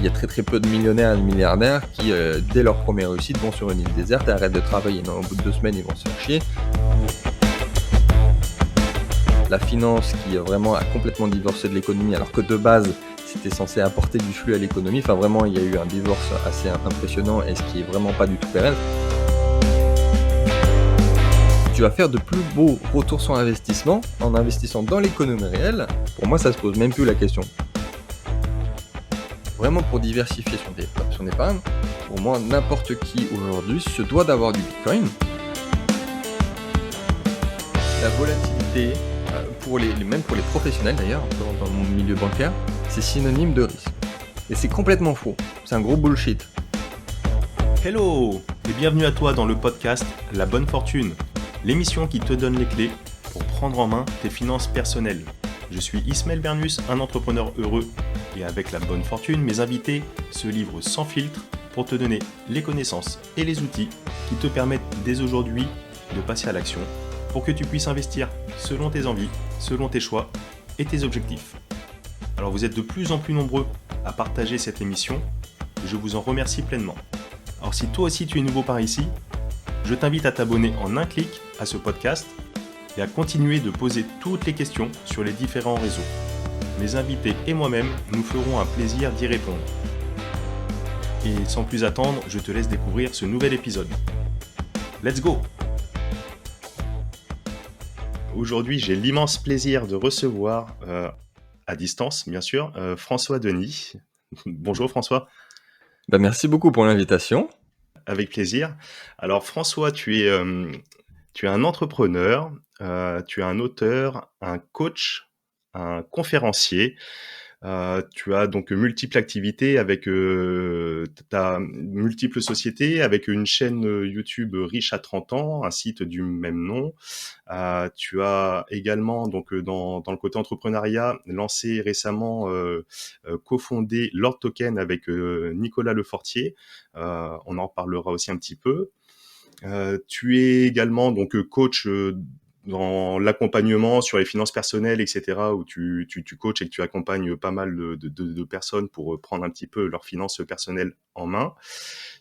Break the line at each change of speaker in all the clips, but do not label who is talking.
il y a très très peu de millionnaires et de milliardaires qui, dès leur première réussite, vont sur une île déserte et arrêtent de travailler. Non, au bout de 2 semaines, ils vont se faire chier. La finance qui vraiment a complètement divorcé de l'économie, alors que de base, c'était censé apporter du flux à l'économie. Enfin, vraiment, il y a eu un divorce assez impressionnant et ce qui est vraiment pas du tout pérenne. Tu vas faire de plus beaux retours sur investissement en investissant dans l'économie réelle. Pour moi, ça se pose même plus la question. Vraiment, pour diversifier son épargne, pour moi, n'importe qui aujourd'hui se doit d'avoir du Bitcoin. La volatilité, même pour les professionnels d'ailleurs, dans le milieu bancaire, c'est synonyme de risque. Et c'est complètement faux. C'est un gros bullshit.
Hello et bienvenue à toi dans le podcast La Bonne Fortune, l'émission qui te donne les clés pour prendre en main tes finances personnelles. Je suis Ismaël Bernus, un entrepreneur heureux, et avec La Bonne Fortune, mes invités se livrent sans filtre pour te donner les connaissances et les outils qui te permettent dès aujourd'hui de passer à l'action pour que tu puisses investir selon tes envies, selon tes choix et tes objectifs. Alors vous êtes de plus en plus nombreux à partager cette émission, je vous en remercie pleinement. Alors si toi aussi tu es nouveau par ici, je t'invite à t'abonner en un clic à ce podcast et à continuer de poser toutes les questions sur les différents réseaux. Mes invités et moi-même nous ferons un plaisir d'y répondre. Et sans plus attendre, je te laisse découvrir ce nouvel épisode. Let's go! Aujourd'hui, j'ai l'immense plaisir de recevoir, à distance bien sûr, François Denis. Bonjour François.
Merci beaucoup pour l'invitation.
Avec plaisir. Alors François, tu es un entrepreneur, tu es un auteur, un coach, un conférencier. Tu as donc multiples activités avec ta multiples sociétés, avec une chaîne YouTube Riche à 30 ans, un site du même nom. Tu as également donc dans le côté entrepreneuriat lancé récemment, cofondé Lord Token avec Nicolas Lefortier. On en reparlera aussi un petit peu. Tu es également donc coach dans l'accompagnement sur les finances personnelles, etc., où tu coaches et que tu accompagnes pas mal de personnes pour prendre un petit peu leurs finances personnelles en main.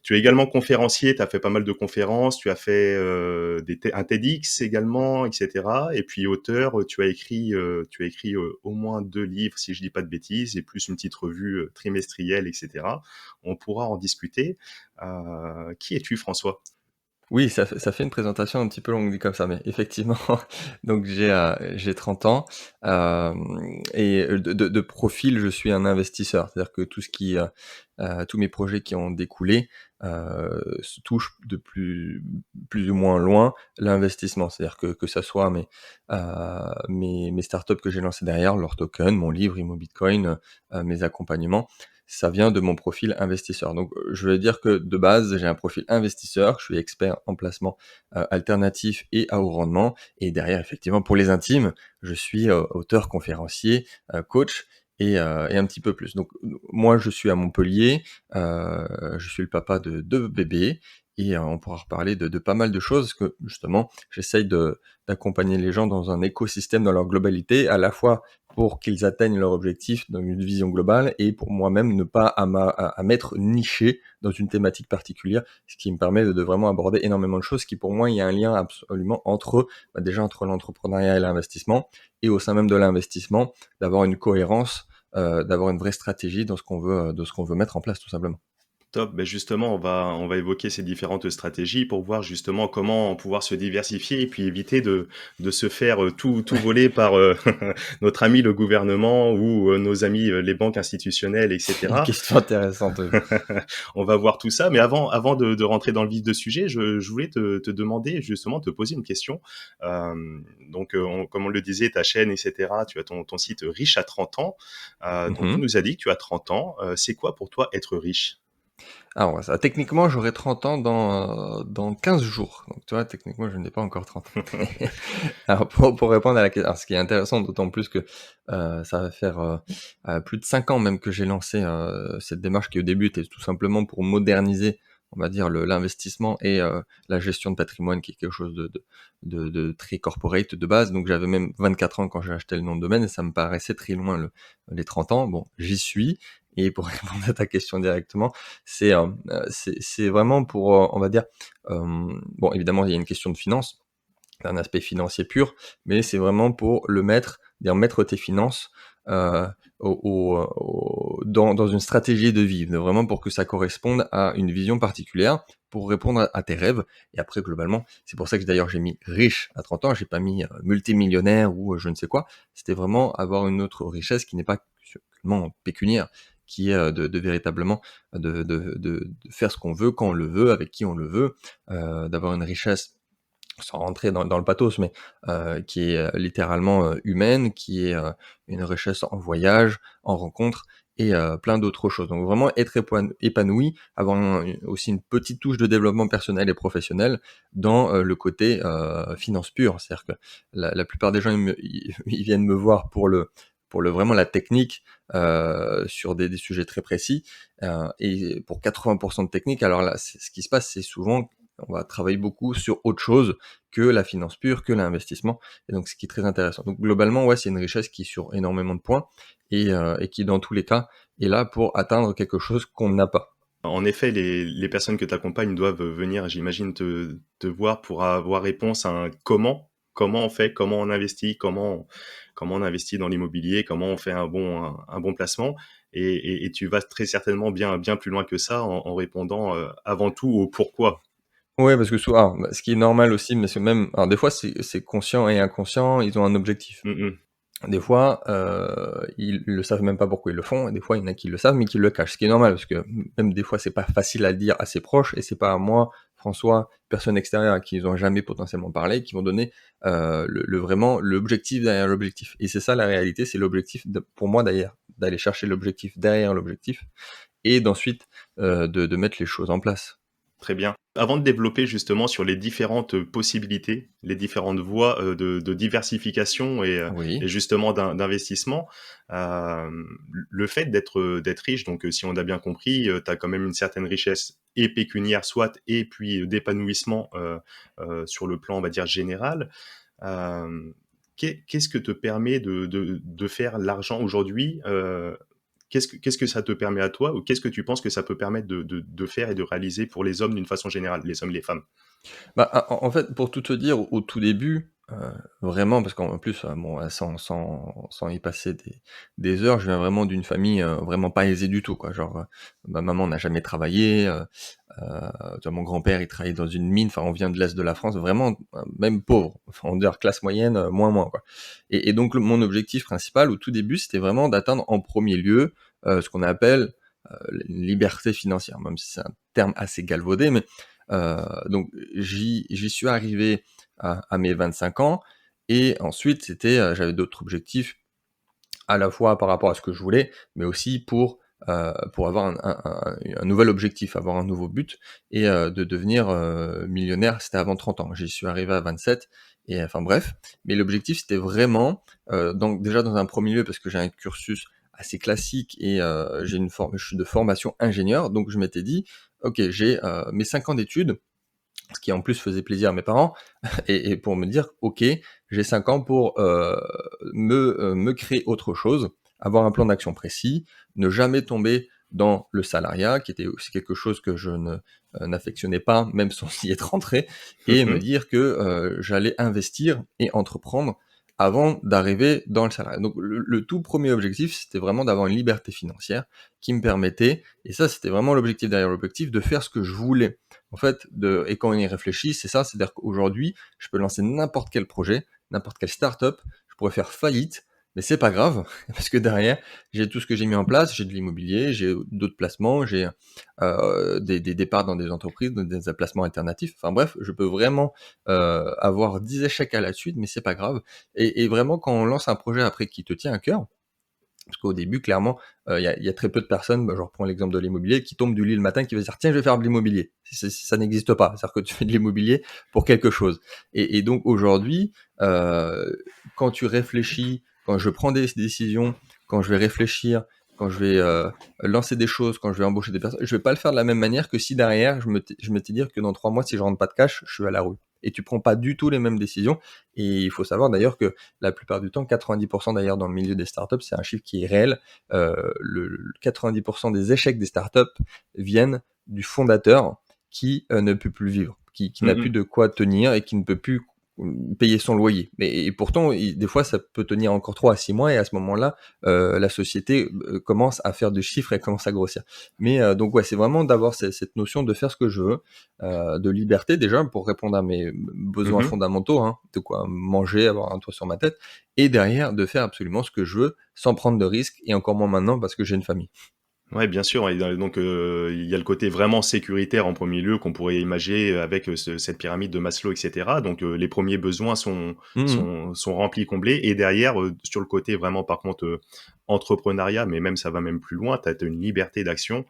Tu es également conférencier, tu as fait pas mal de conférences, tu as fait un TEDx également, etc. Et puis auteur, tu as écrit au moins 2 livres, si je dis pas de bêtises, et plus une petite revue trimestrielle, etc. On pourra en discuter. Qui es-tu, François ?
Oui, ça fait une présentation un petit peu longue dit comme ça, mais effectivement, donc j'ai 30 ans, et de profil, je suis un investisseur. C'est-à-dire que tous mes projets qui ont découlé, se touchent de plus ou moins loin l'investissement. C'est-à-dire que ça soit mes startups que j'ai lancées derrière, leur token, mon livre Immo Bitcoin, mes accompagnements, ça vient de mon profil investisseur. Donc, je vais dire que de base, j'ai un profil investisseur, je suis expert en placement alternatif et à haut rendement. Et derrière, effectivement, pour les intimes, je suis auteur, conférencier, coach et un petit peu plus. Donc, moi, je suis à Montpellier, je suis le papa de 2 bébés et on pourra reparler de pas mal de choses, parce que justement, j'essaye d'accompagner les gens dans un écosystème dans leur globalité, à la fois pour qu'ils atteignent leur objectif dans une vision globale et pour moi-même ne pas à m'être niché dans une thématique particulière, ce qui me permet de vraiment aborder énormément de choses, qui pour moi, il y a un lien absolument entre l'entrepreneuriat et l'investissement, et au sein même de l'investissement, d'avoir une cohérence, d'avoir une vraie stratégie dans ce qu'on veut mettre en place tout simplement.
Top. Ben justement, on va évoquer ces différentes stratégies pour voir justement comment pouvoir se diversifier et puis éviter de se faire tout voler par notre ami le gouvernement ou nos amis les banques institutionnelles,
Une
etc.
question intéressante.
On va voir tout ça, mais avant de rentrer dans le vif du sujet, je voulais te demander justement, te poser une question. Donc, comme on le disait, ta chaîne, etc., tu as ton site Riche à 30 ans. Donc, tu nous as dit que tu as 30 ans. C'est quoi pour toi être riche ?
Alors ça, techniquement, j'aurai 30 ans dans 15 jours. Donc tu vois, techniquement, je n'ai pas encore 30 ans. Alors pour répondre à la question, ce qui est intéressant, d'autant plus que ça va faire plus de 5 ans même que j'ai lancé cette démarche qui au début était tout simplement pour moderniser, on va dire, l'investissement et la gestion de patrimoine, qui est quelque chose de très corporate de base. Donc j'avais même 24 ans quand j'ai acheté le nom de domaine et ça me paraissait très loin les 30 ans. Bon, j'y suis. Et pour répondre à ta question directement, c'est vraiment pour, on va dire, bon évidemment il y a une question de finance, un aspect financier pur, mais c'est vraiment pour le mettre, dire mettre tes finances euh, dans une stratégie de vie, vraiment pour que ça corresponde à une vision particulière, pour répondre à tes rêves. Et après, globalement, c'est pour ça que d'ailleurs j'ai mis riche à 30 ans, j'ai pas mis multimillionnaire ou je ne sais quoi. C'était vraiment avoir une autre richesse qui n'est pas seulement pécuniaire, qui est de véritablement de faire ce qu'on veut, quand on le veut, avec qui on le veut, d'avoir une richesse sans rentrer dans le pathos, mais qui est littéralement humaine, qui est une richesse en voyage, en rencontres et plein d'autres choses. Donc vraiment être épanoui, avoir aussi une petite touche de développement personnel et professionnel dans le côté finance pure. C'est-à-dire que la plupart des gens, ils viennent me voir pour le vraiment la technique sur des sujets très précis, et pour 80% de technique, alors là, ce qui se passe, c'est souvent on va travailler beaucoup sur autre chose que la finance pure, que l'investissement, et donc ce qui est très intéressant. Donc globalement, ouais, c'est une richesse qui est sur énormément de points et qui dans tous les cas est là pour atteindre quelque chose qu'on n'a pas.
En effet, les personnes que tu accompagnes doivent venir, j'imagine, te voir pour avoir réponse à un comment. Comment on fait? Comment on investit? Comment on investit dans l'immobilier? Comment on fait un bon placement? Et tu vas très certainement bien plus loin que ça en répondant, avant tout au pourquoi.
Ouais, parce que souvent, bah, ce qui est normal aussi, mais c'est même, alors des fois c'est conscient et inconscient, ils ont un objectif.
Mmh mh.
Des fois, ils le savent même pas pourquoi ils le font, et des fois, il y en a qui le savent, mais qui le cachent. Ce qui est normal, parce que même des fois, c'est pas facile à le dire à ses proches, et c'est pas à moi, François, personne extérieure à qui ils ont jamais potentiellement parlé, qui vont donner vraiment l'objectif derrière l'objectif. Et c'est ça la réalité, c'est l'objectif, pour moi d'ailleurs, d'aller chercher l'objectif derrière l'objectif, et d'ensuite de mettre les choses en place.
Très bien. Avant de développer justement sur les différentes, possibilités, les différentes voies, de diversification et
Oui.
justement d'investissement, le fait d'être riche, donc si on a bien compris, tu as quand même une certaine richesse et pécuniaire soit et puis, d'épanouissement, sur le plan, on va dire, général. Hem, qu'est-ce que te permet de faire l'argent aujourd'hui? Qu'est-ce que ça te permet à toi ou qu'est-ce que tu penses que ça peut permettre de faire et de réaliser pour les hommes d'une façon générale, les hommes, les femmes?
Bah, en fait, pour tout te dire, au tout début, vraiment, parce qu'en plus, bon, sans y passer des heures, je viens vraiment d'une famille, vraiment pas aisée du tout, quoi. Genre, ma maman n'a jamais travaillé, tu vois, mon grand-père, il travaillait dans une mine, enfin, on vient de l'est de la France, vraiment, même pauvre, enfin, on va dire classe moyenne, moins, quoi. Et donc mon objectif principal, au tout début, c'était vraiment d'atteindre en premier lieu, ce qu'on appelle, une liberté financière, même si c'est un terme assez galvaudé, mais donc j'y suis arrivé à mes 25 ans, et ensuite c'était, j'avais d'autres objectifs, à la fois par rapport à ce que je voulais, mais aussi pour avoir un nouvel objectif, avoir un nouveau but, et de devenir millionnaire. C'était avant 30 ans. J'y suis arrivé à 27, et enfin bref. Mais l'objectif, c'était vraiment, donc déjà dans un premier lieu, parce que j'ai un cursus assez classique, et je suis de formation ingénieur, donc je m'étais dit, ok, j'ai mes 5 ans d'études, ce qui en plus faisait plaisir à mes parents, et pour me dire, ok, j'ai 5 ans pour me créer autre chose, avoir un plan d'action précis, ne jamais tomber dans le salariat, qui était aussi quelque chose que je n'affectionnais pas, même sans y être rentré, et me
Mmh.
dire que j'allais investir et entreprendre avant d'arriver dans le salariat. Donc le tout premier objectif, c'était vraiment d'avoir une liberté financière qui me permettait, et ça c'était vraiment l'objectif derrière l'objectif, de faire ce que je voulais. En fait, et quand on y réfléchit, c'est ça, c'est-à-dire qu'aujourd'hui, je peux lancer n'importe quel projet, n'importe quelle start-up, je pourrais faire faillite, mais c'est pas grave, parce que derrière, j'ai tout ce que j'ai mis en place, j'ai de l'immobilier, j'ai d'autres placements, j'ai des départs dans des entreprises, dans des placements alternatifs, enfin bref, je peux vraiment avoir 10 échecs à la suite, mais c'est pas grave. Et vraiment, quand on lance un projet après qui te tient à cœur, parce qu'au début, clairement, il y a très peu de personnes, bah, je reprends l'exemple de l'immobilier, qui tombent du lit le matin, qui va se dire: «Tiens, je vais faire de l'immobilier». Ça n'existe pas. C'est-à-dire que tu fais de l'immobilier pour quelque chose. Et donc aujourd'hui, quand tu réfléchis, quand je prends des décisions, quand je vais réfléchir, quand je vais lancer des choses, quand je vais embaucher des personnes, je vais pas le faire de la même manière que si derrière je m'étais dire que dans 3 mois, si je rentre pas de cash, je suis à la rue. et tu prends pas du tout les mêmes décisions. Et il faut savoir d'ailleurs que la plupart du temps, 90% d'ailleurs dans le milieu des startups, c'est un chiffre qui est réel. Le 90% des échecs des startups viennent du fondateur qui ne peut plus vivre, qui n'a plus
Mmh.
de quoi tenir et qui ne peut plus payer son loyer. Mais et pourtant, des fois, ça peut tenir encore 3 à 6 mois et à ce moment-là, la société commence à faire du chiffre et commence à grossir. Mais donc ouais, c'est vraiment d'avoir cette notion de faire ce que je veux, de liberté déjà pour répondre à mes besoins
Mmh.
fondamentaux, hein, de quoi manger, avoir un toit sur ma tête, et derrière de faire absolument ce que je veux sans prendre de risques et encore moins maintenant parce que j'ai une famille.
Ouais, bien sûr, et donc il y a le côté vraiment sécuritaire en premier lieu qu'on pourrait imaginer avec, cette pyramide de Maslow et cetera. Donc les premiers besoins
Mmh.
sont remplis, comblés, et derrière, sur le côté vraiment par contre, entrepreneuriat, mais même ça va même plus loin, tu as une liberté d'action,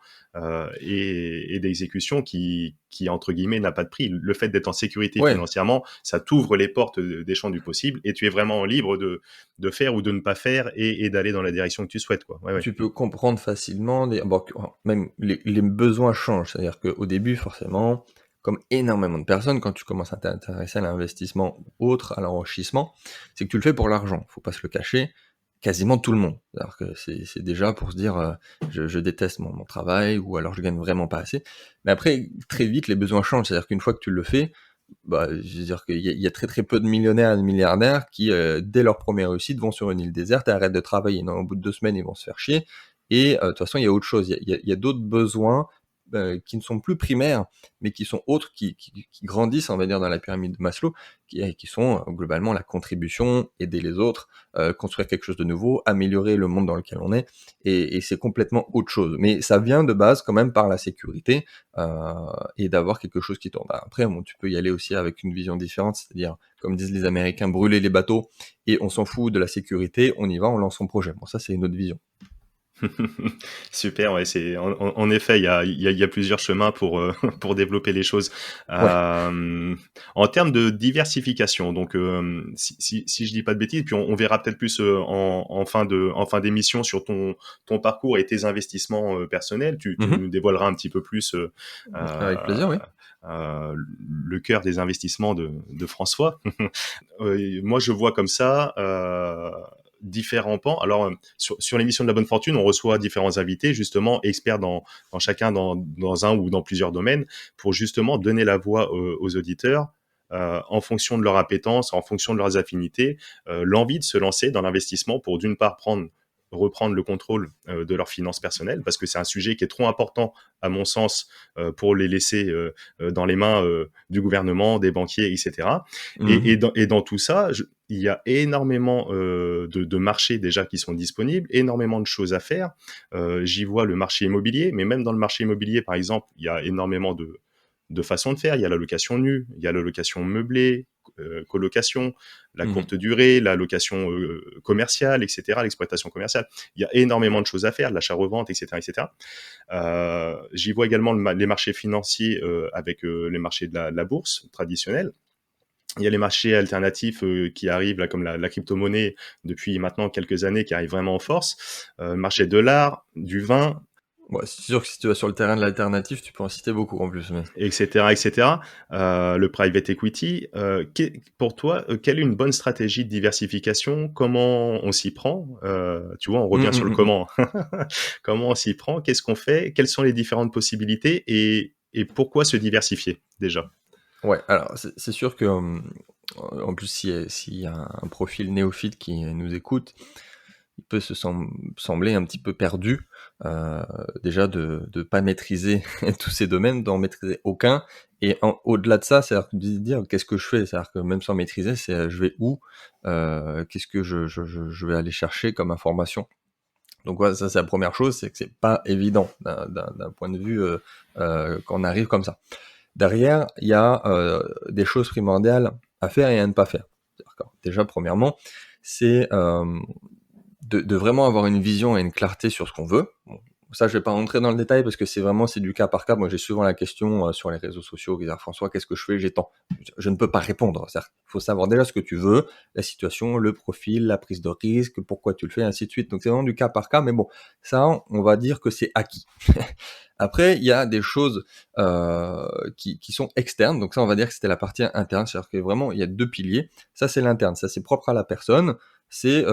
et d'exécution qui entre guillemets «n'a pas de prix». Le fait d'être en sécurité
Ouais.
financièrement, ça t'ouvre les portes, des champs du possible, et tu es vraiment libre de faire ou de ne pas faire, et d'aller dans la direction que tu souhaites, quoi. Ouais, ouais.
Tu peux comprendre facilement bon, même les besoins changent. C'est-à-dire qu'au début, forcément, comme énormément de personnes, quand tu commences à t'intéresser à l'investissement ou autre, à l'enrichissement, c'est que tu le fais pour l'argent. Faut pas se le cacher. Quasiment tout le monde. C'est-à-dire que c'est déjà pour se dire, je déteste mon travail ou alors je gagne vraiment pas assez. Mais après, très vite, les besoins changent. C'est-à-dire qu'une fois que tu le fais, bah, je veux dire qu'il y a très très peu de millionnaires et de milliardaires qui, dès leur première réussite, vont sur une île déserte et arrêtent de travailler. Non, au bout de 2 semaines, ils vont se faire chier. Et de toute façon, il y a autre chose. Il y a d'autres besoins qui ne sont plus primaires, mais qui sont autres, qui grandissent, on va dire, dans la pyramide de Maslow, qui sont globalement la contribution, aider les autres, construire quelque chose de nouveau, améliorer le monde dans lequel on est. Et c'est complètement autre chose. Mais ça vient de base quand même par la sécurité, et d'avoir quelque chose qui tourne. Après, bon, tu peux y aller aussi avec une vision différente, c'est-à-dire, comme disent les Américains, brûler les bateaux et on s'en fout de la sécurité, on y va, on lance son projet. Bon, ça, c'est une autre vision.
Super, ouais, c'est en effet, il y a plusieurs chemins pour, pour développer les choses.
Ouais.
En termes de diversification, donc, si je dis pas de bêtises, puis on verra peut-être plus, en fin d'émission sur ton parcours et tes investissements, personnels. Tu
Mmh.
nous dévoileras un petit peu plus,
Avec plaisir, oui.
le cœur des investissements de François. Moi, je vois comme ça, différents pans. Alors, sur l'émission de La Bonne Fortune, on reçoit différents invités, justement, experts dans chacun, dans un ou dans plusieurs domaines, pour justement donner la voix aux auditeurs, en fonction de leur appétence, en fonction de leurs affinités, l'envie de se lancer dans l'investissement pour, d'une part, reprendre le contrôle de leurs finances personnelles, parce que c'est un sujet qui est trop important, à mon sens, pour les laisser dans les mains du gouvernement, des banquiers, etc. Et,
Mmh.
et, dans, et dans tout ça, il y a énormément de marchés déjà qui sont disponibles, énormément de choses à faire. J'y vois le marché immobilier, mais même dans le marché immobilier, par exemple, il y a énormément de façons de faire. Il y a la location nue, il y a la location meublée, colocation, la
Mmh.
courte durée, la location commerciale, etc., l'exploitation commerciale. Il y a énormément de choses à faire, l'achat-revente, etc., etc. J'y vois également les marchés financiers avec les marchés de la bourse traditionnelle. Il y a les marchés alternatifs qui arrivent, là, comme la crypto-monnaie, depuis maintenant quelques années, qui arrivent vraiment en force. Le marché de l'art, du vin,
Ouais, c'est sûr que si tu vas sur le terrain de l'alternative, tu peux en citer beaucoup en plus, mais
etc., etc. Le private equity. Pour toi, quelle est une bonne stratégie de diversification? Comment on s'y prend? Tu vois, on
mmh,
revient sur
mmh,
le
mmh, mmh.
comment. Comment on s'y prend? Qu'est-ce qu'on fait? Quelles sont les différentes possibilités? Et pourquoi se diversifier déjà?
Ouais, alors c'est sûr que, en plus, s'il y a un profil néophyte qui nous écoute, il peut sembler un petit peu perdu, heu, déjà de pas maîtriser tous ces domaines, d'en maîtriser aucun, et au-delà de ça, c'est-à-dire de se dire: «Qu'est-ce que je fais?» C'est-à-dire que même sans maîtriser, c'est, «Je vais où?» Qu'est-ce que je vais aller chercher comme information? Donc voilà, ça c'est la première chose, c'est que c'est pas évident d'un point de vue, quand on arrive comme ça. Derrière, il y a des choses primordiales à faire et à ne pas faire. C'est-à-dire que, déjà, premièrement, c'est de vraiment avoir une vision et une clarté sur ce qu'on veut. Bon, ça, je vais pas rentrer dans le détail parce que c'est du cas par cas. Moi, j'ai souvent la question sur les réseaux sociaux, qui disent, François, qu'est-ce que je fais? J'ai tant. Je ne peux pas répondre. C'est-à-dire, il faut savoir déjà ce que tu veux, la situation, le profil, la prise de risque, pourquoi tu le fais, ainsi de suite. Donc, c'est vraiment du cas par cas. Mais bon, ça, on va dire que c'est acquis. Après, il y a des choses qui sont externes. Donc ça, on va dire que c'était la partie interne. C'est-à-dire que vraiment, il y a deux piliers. Ça, c'est l'interne. Ça, c'est propre à la personne. C'est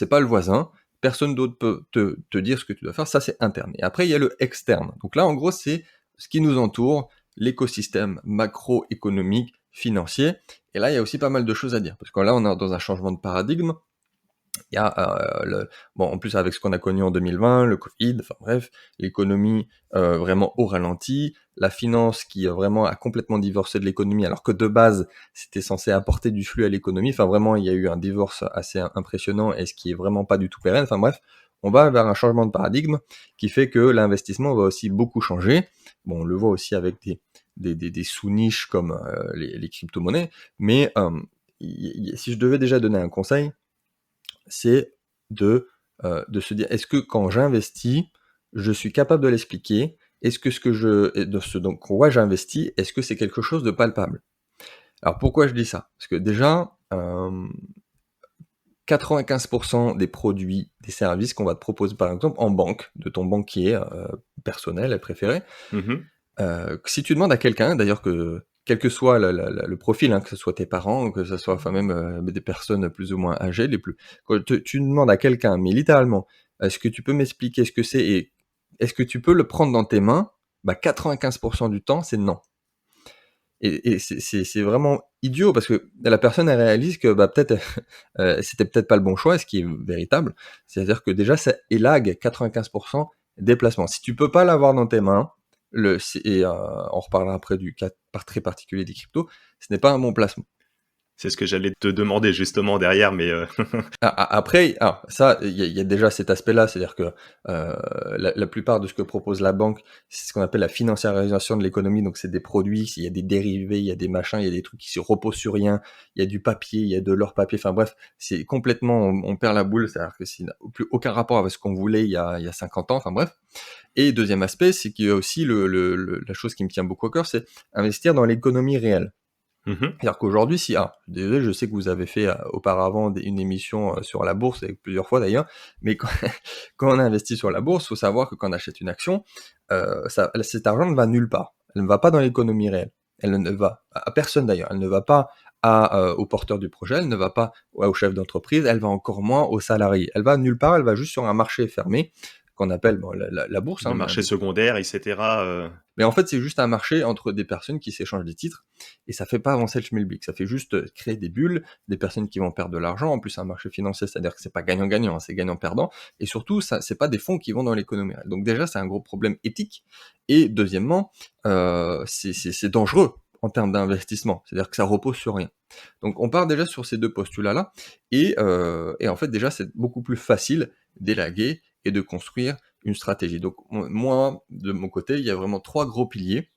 pas le voisin. Personne d'autre peut te dire ce que tu dois faire. Ça, c'est interne. Et après, il y a le externe. Donc là, en gros, c'est ce qui nous entoure, l'écosystème macroéconomique, financier. Et là, il y a aussi pas mal de choses à dire. Parce que là, on est dans un changement de paradigme. Il y a bon, en plus avec ce qu'on a connu en 2020, le Covid, enfin bref, l'économie vraiment au ralenti, la finance qui vraiment a complètement divorcé de l'économie, alors que de base c'était censé apporter du flux à l'économie. Enfin vraiment, il y a eu un divorce assez impressionnant et ce qui est vraiment pas du tout pérenne. Enfin bref, on va vers un changement de paradigme qui fait que l'investissement va aussi beaucoup changer. Bon, on le voit aussi avec des sous-niches comme les crypto-monnaies, mais si je devais déjà donner un conseil, c'est de se dire, est-ce que quand j'investis, je suis capable de l'expliquer? Est-ce que de ce dans quoi j'investis, est-ce que c'est quelque chose de palpable? Alors pourquoi je dis ça? Parce que déjà, 95% des produits, des services qu'on va te proposer par exemple en banque, de ton banquier personnel et préféré,
Mmh.
si tu demandes à quelqu'un, d'ailleurs que quel que soit le profil, hein, que ce soit tes parents, que ce soit enfin même des personnes plus ou moins âgées, quand tu demandes à quelqu'un, mais littéralement, est-ce que tu peux m'expliquer ce que c'est et est-ce que tu peux le prendre dans tes mains? Bah 95% du temps, c'est non. Et c'est vraiment idiot parce que la personne elle réalise que bah peut-être c'était peut-être pas le bon choix, ce qui est véritable. C'est-à-dire que déjà ça élague 95% des placements. Si tu peux pas l'avoir dans tes mains, on reparlera après du cas très particulier des cryptos, ce n'est pas un bon placement.
C'est ce que j'allais te demander justement derrière, mais
Après, alors ça, il y a déjà cet aspect-là, c'est-à-dire que la plupart de ce que propose la banque, c'est ce qu'on appelle la financiarisation de l'économie, donc c'est des produits, il y a des dérivés, il y a des machins, il y a des trucs qui se reposent sur rien, il y a du papier, il y a de l'or papier, enfin bref, c'est complètement, on perd la boule, c'est-à-dire que ça n'a plus aucun rapport avec ce qu'on voulait il y a 50 ans, enfin bref. Et deuxième aspect, c'est qu'il y a aussi la chose qui me tient beaucoup à cœur, c'est investir dans l'économie réelle.
mmh.
C'est-à-dire qu'aujourd'hui, désolé, je sais que vous avez fait auparavant une émission sur la bourse, et plusieurs fois d'ailleurs, mais quand, quand on investit sur la bourse, il faut savoir que quand on achète une action, cet argent ne va nulle part. Elle ne va pas dans l'économie réelle. Elle ne va à personne d'ailleurs. Elle ne va pas au porteur du projet, elle ne va pas au chef d'entreprise, elle va encore moins aux salariés. Elle va nulle part, elle va juste sur un marché fermé qu'on appelle bon, la bourse,
Le
hein,
marché secondaire et cetera,
mais en fait, c'est juste un marché entre des personnes qui s'échangent des titres, et ça fait pas avancer le schmilblick. Ça fait juste créer des bulles, des personnes qui vont perdre de l'argent. En plus, un marché financier, c'est-à-dire que c'est pas gagnant-gagnant, hein, c'est gagnant-perdant. Et surtout, ça, c'est pas des fonds qui vont dans l'économie réelle. Donc déjà, c'est un gros problème éthique. Et deuxièmement, c'est dangereux en termes d'investissement. C'est-à-dire que ça repose sur rien. Donc on part déjà sur ces deux postulats-là, et en fait, déjà, c'est beaucoup plus facile d'élaguer et de construire une stratégie. Donc moi, de mon côté, il y a vraiment trois gros piliers.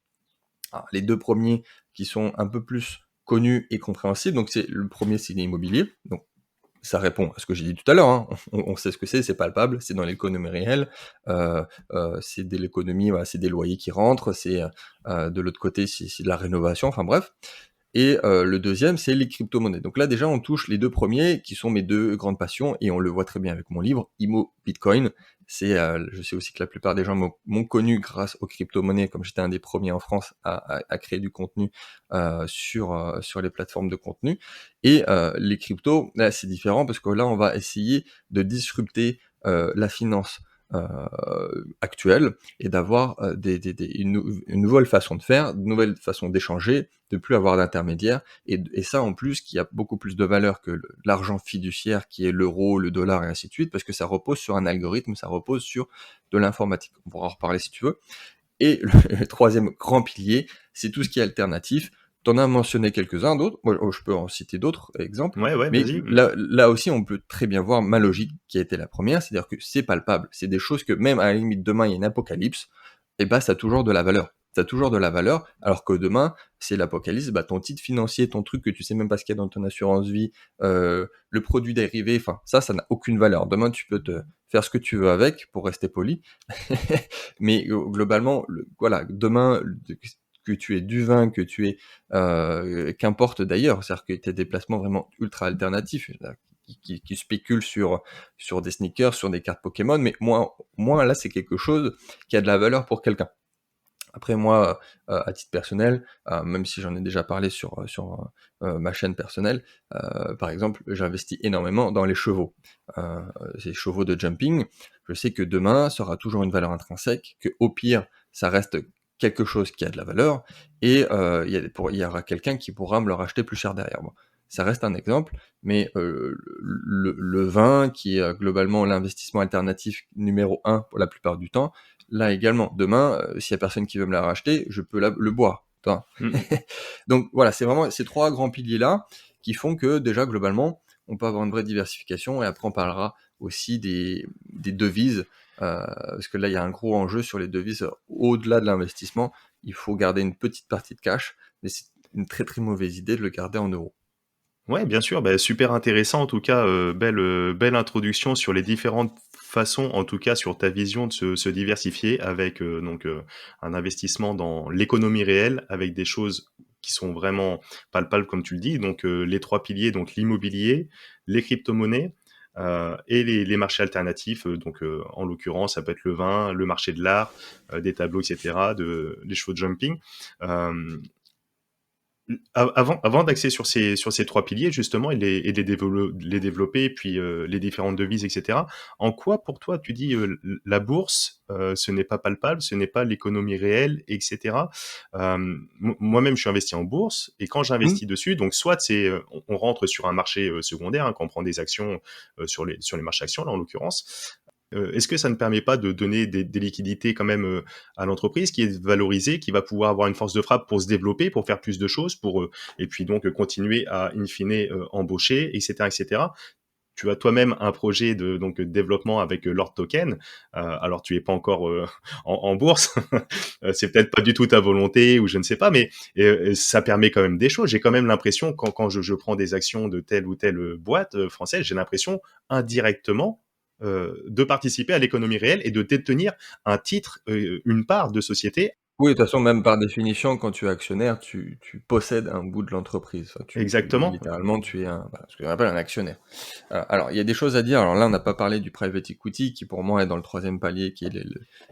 Alors, les deux premiers qui sont un peu plus connus et compréhensibles. Donc le premier, c'est l'immobilier. Donc ça répond à ce que j'ai dit tout à l'heure. Hein. On sait ce que c'est palpable, c'est dans l'économie réelle. C'est de l'économie, voilà, c'est des loyers qui rentrent. C'est de l'autre côté, c'est de la rénovation. Enfin bref. Et le deuxième, c'est les crypto-monnaies. Donc là, déjà, on touche les deux premiers, qui sont mes deux grandes passions, et on le voit très bien avec mon livre, Imo Bitcoin. Je sais aussi que la plupart des gens m'ont connu grâce aux crypto-monnaies, comme j'étais un des premiers en France à créer du contenu sur les plateformes de contenu. Et les cryptos, là, c'est différent, parce que là, on va essayer de disrupter la finance actuelle, et d'avoir une nouvelle façon de faire, une nouvelle façon d'échanger, de plus avoir d'intermédiaires, et ça en plus qui a beaucoup plus de valeur que l'argent fiduciaire qui est l'euro, le dollar et ainsi de suite, parce que ça repose sur un algorithme, ça repose sur de l'informatique. On pourra en reparler si tu veux. Et le troisième grand pilier, c'est tout ce qui est alternatif. T'en as mentionné quelques-uns d'autres, moi je peux en citer d'autres exemples,
Ouais, ouais,
mais
vas-y.
là aussi on peut très bien voir ma logique qui a été la première, c'est-à-dire que c'est palpable, c'est des choses que même à la limite demain il y a une apocalypse, et bah ça a toujours de la valeur. tu as toujours de la valeur, alors que demain, c'est l'apocalypse, bah, ton titre financier, ton truc que tu sais même pas ce qu'il y a dans ton assurance vie, le produit dérivé, enfin, ça n'a aucune valeur. Demain, tu peux te faire ce que tu veux avec, pour rester poli, mais globalement, voilà, demain, que tu aies du vin, que tu aies, qu'importe d'ailleurs, c'est-à-dire que tu aies des placements vraiment ultra alternatifs, là, qui spéculent sur des sneakers, sur des cartes Pokémon, mais moi là, c'est quelque chose qui a de la valeur pour quelqu'un. Après moi, à titre personnel, même si j'en ai déjà parlé sur ma chaîne personnelle, par exemple, j'investis énormément dans les chevaux. Ces chevaux de jumping, je sais que demain, ça aura toujours une valeur intrinsèque, qu'au pire, ça reste quelque chose qui a de la valeur et il y aura quelqu'un qui pourra me le racheter plus cher derrière. Bon, ça reste un exemple, mais le vin qui est globalement l'investissement alternatif numéro un pour la plupart du temps, là également, demain, s'il y a personne qui veut me la racheter, je peux le boire.
Mmh.
Donc voilà, c'est vraiment ces trois grands piliers-là qui font que déjà, globalement, on peut avoir une vraie diversification et après on parlera aussi des devises, parce que là, il y a un gros enjeu sur les devises. Au-delà de l'investissement, il faut garder une petite partie de cash, mais c'est une très très mauvaise idée de le garder en euros.
Ouais, bien sûr, bah, super intéressant en tout cas, belle introduction sur les différentes façons, en tout cas sur ta vision de se diversifier avec, un investissement dans l'économie réelle, avec des choses qui sont vraiment palpables comme tu le dis. Donc, les 3 piliers, donc l'immobilier, les cryptomonnaies, et les marchés alternatifs, en l'occurrence, ça peut être le vin, le marché de l'art, des tableaux et cetera, les chevaux de jumping. Hem Avant d'axer sur ces 3 piliers justement et les développer, puis, les différentes devises et cetera, en quoi pour toi tu dis, la bourse, ce n'est pas palpable, ce n'est pas l'économie réelle et cetera? Moi-même je suis investi en bourse et quand
Mmh.
j'investis dessus, donc soit c'est, on rentre sur un marché, secondaire, hein, quand on prend des actions, sur les marchés actions là en l'occurrence. Est-ce que ça ne permet pas de donner des liquidités quand même, à l'entreprise qui est valorisée, qui va pouvoir avoir une force de frappe pour se développer, pour faire plus de choses, et puis donc continuer à in fine, embaucher et cetera et cetera? Tu as toi-même un projet de développement avec, Lord Token, alors tu es pas encore, en bourse, c'est peut-être pas du tout ta volonté ou je ne sais pas, mais ça permet quand même des choses. J'ai quand même l'impression quand je prends des actions de telle ou telle, boîte, française, j'ai l'impression indirectement, de participer à l'économie réelle et de détenir un titre, une part de société.
Oui, de toute façon, même par définition, quand tu es actionnaire, tu possèdes un bout de l'entreprise. Enfin,
Exactement.
littéralement, tu es voilà, ce qu'on appelle un actionnaire. Alors, il y a des choses à dire. Alors là, on n'a pas parlé du private equity, qui pour moi est dans le troisième palier, qui est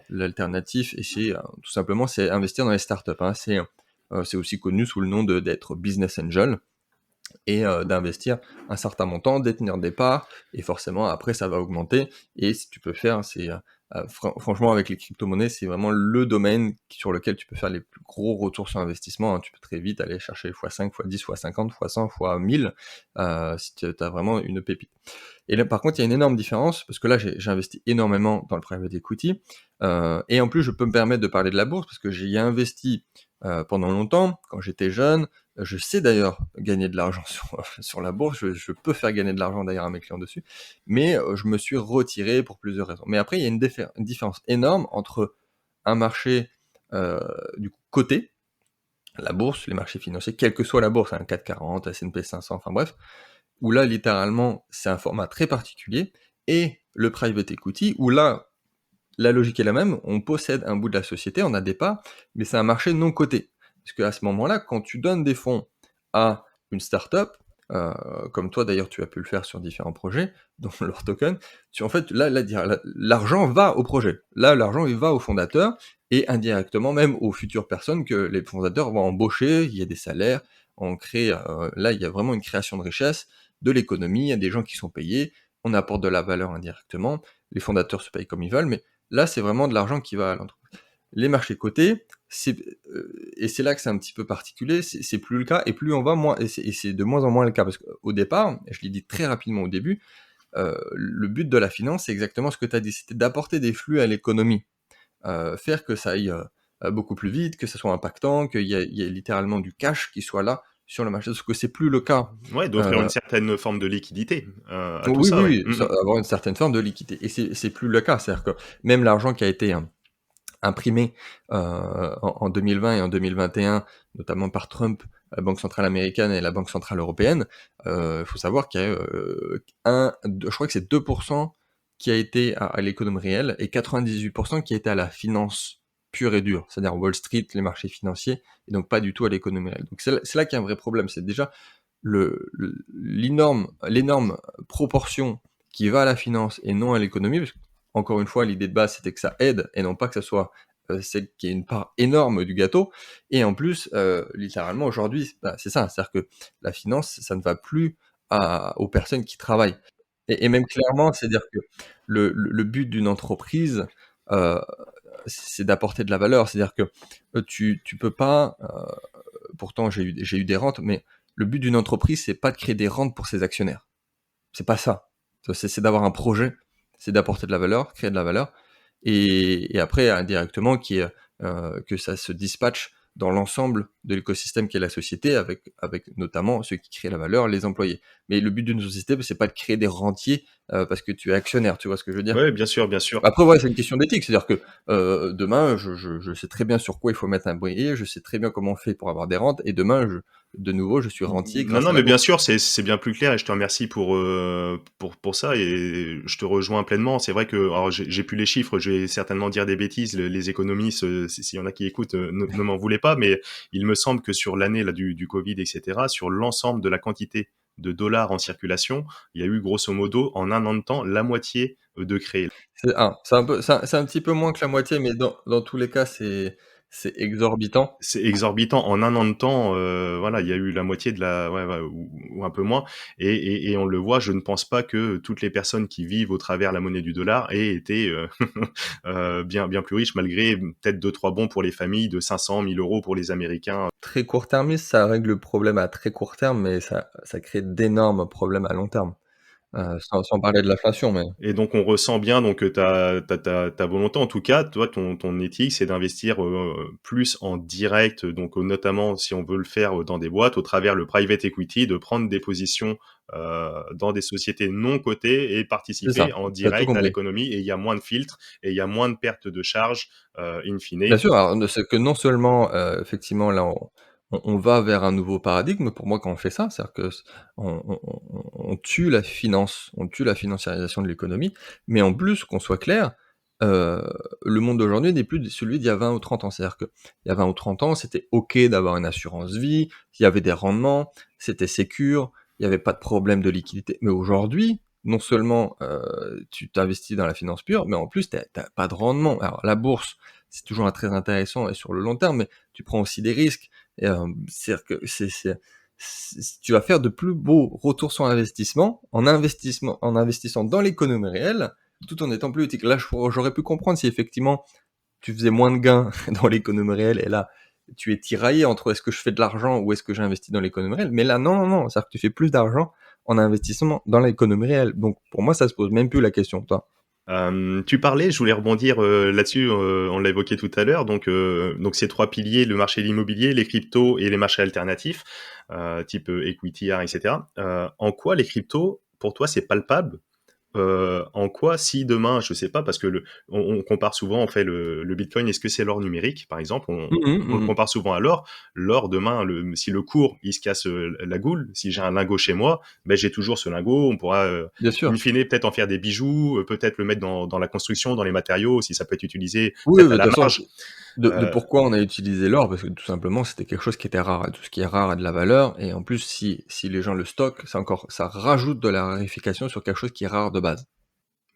l'alternatif. Et c'est tout simplement, c'est investir dans les startups. Hein. C'est aussi connu sous le nom d'être business angel et d'investir un certain montant, détenir des parts, et forcément après ça va augmenter. Et si tu peux faire, franchement avec les crypto-monnaies, c'est vraiment le domaine sur lequel tu peux faire les plus gros retours sur investissement. Hein. Tu peux très vite aller chercher x5, x10, x50, x100, x1000 si tu as vraiment une pépite. Et là par contre, il y a une énorme différence, parce que là j'ai investi énormément dans le private equity, et en plus je peux me permettre de parler de la bourse, parce que j'y ai investi pendant longtemps, quand j'étais jeune. Je sais d'ailleurs gagner de l'argent sur la bourse, je peux faire gagner de l'argent d'ailleurs à mes clients dessus, mais je me suis retiré pour plusieurs raisons. Mais après, il y a une différence énorme entre un marché du coup coté, la bourse, les marchés financiers, quelle que soit la bourse, hein, 440, S&P 500, enfin bref, où là littéralement c'est un format très particulier, et le private equity, où là la logique est la même, on possède un bout de la société, on a des parts, mais c'est un marché non coté. Parce qu'à ce moment-là, quand tu donnes des fonds à une startup, comme toi d'ailleurs tu as pu le faire sur différents projets, dont leur token, en fait, l'argent va au projet. Là, l'argent, il va au fondateur, et indirectement même aux futures personnes que les fondateurs vont embaucher, il y a des salaires, on crée, là, il y a vraiment une création de richesse, de l'économie, il y a des gens qui sont payés, on apporte de la valeur indirectement, les fondateurs se payent comme ils veulent, mais là, c'est vraiment de l'argent qui va à l'entreprise. Les marchés cotés, et c'est là que c'est un petit peu particulier, c'est plus le cas, et plus on va, moins, et c'est de moins en moins le cas, parce qu'au départ, je l'ai dit très rapidement au début, le but de la finance, c'est exactement ce que tu as dit, c'était d'apporter des flux à l'économie, faire que ça aille beaucoup plus vite, que ça soit impactant, qu'il y ait littéralement du cash qui soit là sur le marché, parce que c'est plus le cas.
Ouais, d'offrir une certaine forme de liquidité, à tout
Oui,
ça, ouais.
oui, oui, avoir une certaine forme de liquidité, et c'est plus le cas, c'est-à-dire que même l'argent qui a été imprimés en 2020 et en 2021, notamment par Trump, la Banque centrale américaine et la Banque centrale européenne, il faut savoir qu'il y a je crois que c'est 2% qui a été à l'économie réelle et 98% qui a été à la finance pure et dure, c'est-à-dire Wall Street, les marchés financiers, et donc pas du tout à l'économie réelle. Donc c'est là qu'il y a un vrai problème, c'est déjà l'énorme proportion qui va à la finance et non à l'économie, parce que, encore une fois, l'idée de base, c'était que ça aide et non pas que ça soit c'est qu'il y ait une part énorme du gâteau. Et en plus, littéralement, aujourd'hui, bah, c'est ça, c'est-à-dire que la finance, ça ne va plus aux personnes qui travaillent. Et même clairement, c'est-à-dire que le but d'une entreprise, euh, c'est d'apporter de la valeur. C'est-à-dire que tu peux pas, pourtant j'ai eu des rentes, mais le but d'une entreprise, c'est pas de créer des rentes pour ses actionnaires. C'est pas ça. C'est d'avoir un projet, c'est d'apporter de la valeur, créer de la valeur, et après indirectement que ça se dispatche dans l'ensemble de l'écosystème qui est la société, avec notamment ceux qui créent la valeur, les employés. Mais le but d'une société, c'est pas de créer des rentiers parce que tu es actionnaire, tu vois ce que je veux dire?
Ouais, bien sûr, bien sûr.
Après, ouais, c'est une question d'éthique, c'est-à-dire que demain, je sais très bien sur quoi il faut mettre un brillet, je sais très bien comment on fait pour avoir des rentes, et demain, de nouveau, je suis rentier
Non,
grâce
non,
à la
mais bien
bourse.
sûr, c'est bien plus clair et je te remercie pour ça et je te rejoins pleinement. C'est vrai que alors j'ai plus les chiffres, je vais certainement dire des bêtises. Les économistes, s'il y en a qui écoutent, ne m'en voulez pas, mais il me semble que sur l'année là du Covid, etc., sur l'ensemble de la quantité de dollars en circulation, il y a eu grosso modo en un an de temps la moitié de créés.
C'est un petit peu moins que la moitié, mais dans tous les cas, c'est exorbitant.
C'est exorbitant. En un an de temps, voilà, il y a eu la moitié de la ouais, ou un peu moins et on le voit, je ne pense pas que toutes les personnes qui vivent au travers la monnaie du dollar aient été, bien plus riches malgré peut-être deux trois bons pour les familles de 500 000 € pour les Américains.
Très court-termiste, ça règle le problème à très court terme, mais ça crée d'énormes problèmes à long terme. Sans parler de l'inflation, mais
Et donc on ressent bien donc ta volonté, en tout cas, toi, ton éthique, c'est d'investir, plus en direct, donc notamment si on veut le faire, dans des boîtes, au travers le private equity, de prendre des positions, dans des sociétés non cotées et
c'est
participer
ça,
en
tu as tout
direct à
compris.
l'économie et il y a moins de filtres et il y a moins de pertes de charges, in fine.
Bien sûr, alors c'est que non seulement, effectivement là on va vers un nouveau paradigme pour moi quand on fait ça, c'est-à-dire que on tue la finance, on tue la financiarisation de l'économie, mais en plus qu'on soit clair, heu, le monde d'aujourd'hui n'est plus celui d'il y a 20 ou 30 ans. C'est-à-dire qu'il y a 20 ou 30 ans, c'était OK d'avoir une assurance vie, il y avait des rendements, c'était sécure, il y avait pas de problème de liquidité. Mais aujourd'hui, non seulement, tu t'investis dans la finance pure, mais en plus tu pas de rendement. Alors la bourse, c'est toujours un très intéressant et sur le long terme, mais tu prends aussi des risques. Et, c'est-à-dire que tu vas faire de plus beaux retours sur investissement en investissant dans l'économie réelle, tout en étant plus éthique. Là, j'aurais pu comprendre si effectivement tu faisais moins de gains dans l'économie réelle et là, tu es tiraillé entre est-ce que je fais de l'argent ou est-ce que j'investis dans l'économie réelle. Mais là, non, non, non, c'est-à-dire que tu fais plus d'argent en investissement dans l'économie réelle. Donc, pour moi, ça se pose même plus la question, toi.
Tu parlais, je voulais rebondir, là-dessus, on l'a évoqué tout à l'heure, donc ces 3 piliers, le marché de l'immobilier, les cryptos et les marchés alternatifs, type, equity, art et cetera. En quoi les cryptos, pour toi, c'est palpable? En quoi, si demain, je sais pas, parce que on compare souvent, on fait le Bitcoin, est-ce que c'est l'or numérique, par exemple?
Mmh mh,
On le
mmh mh.
compare souvent à l'or. L'or, demain, si le cours, il se casse la goule, si j'ai un lingot chez moi, ben, j'ai toujours ce lingot. On pourra,
Bien sûr.
in fine, peut-être en faire des bijoux, peut-être le mettre dans la construction, dans les matériaux, si ça peut être utilisé
Oui,
peut-être
bah,
à
de
la
toute façon,
marge.
de
Euh,
pourquoi on a utilisé l'or? Parce que tout simplement, c'était quelque chose qui était rare. Et tout ce qui est rare a de la valeur. Et en plus, si les gens le stockent, ça rajoute de la raréfication sur quelque chose qui est rare de base.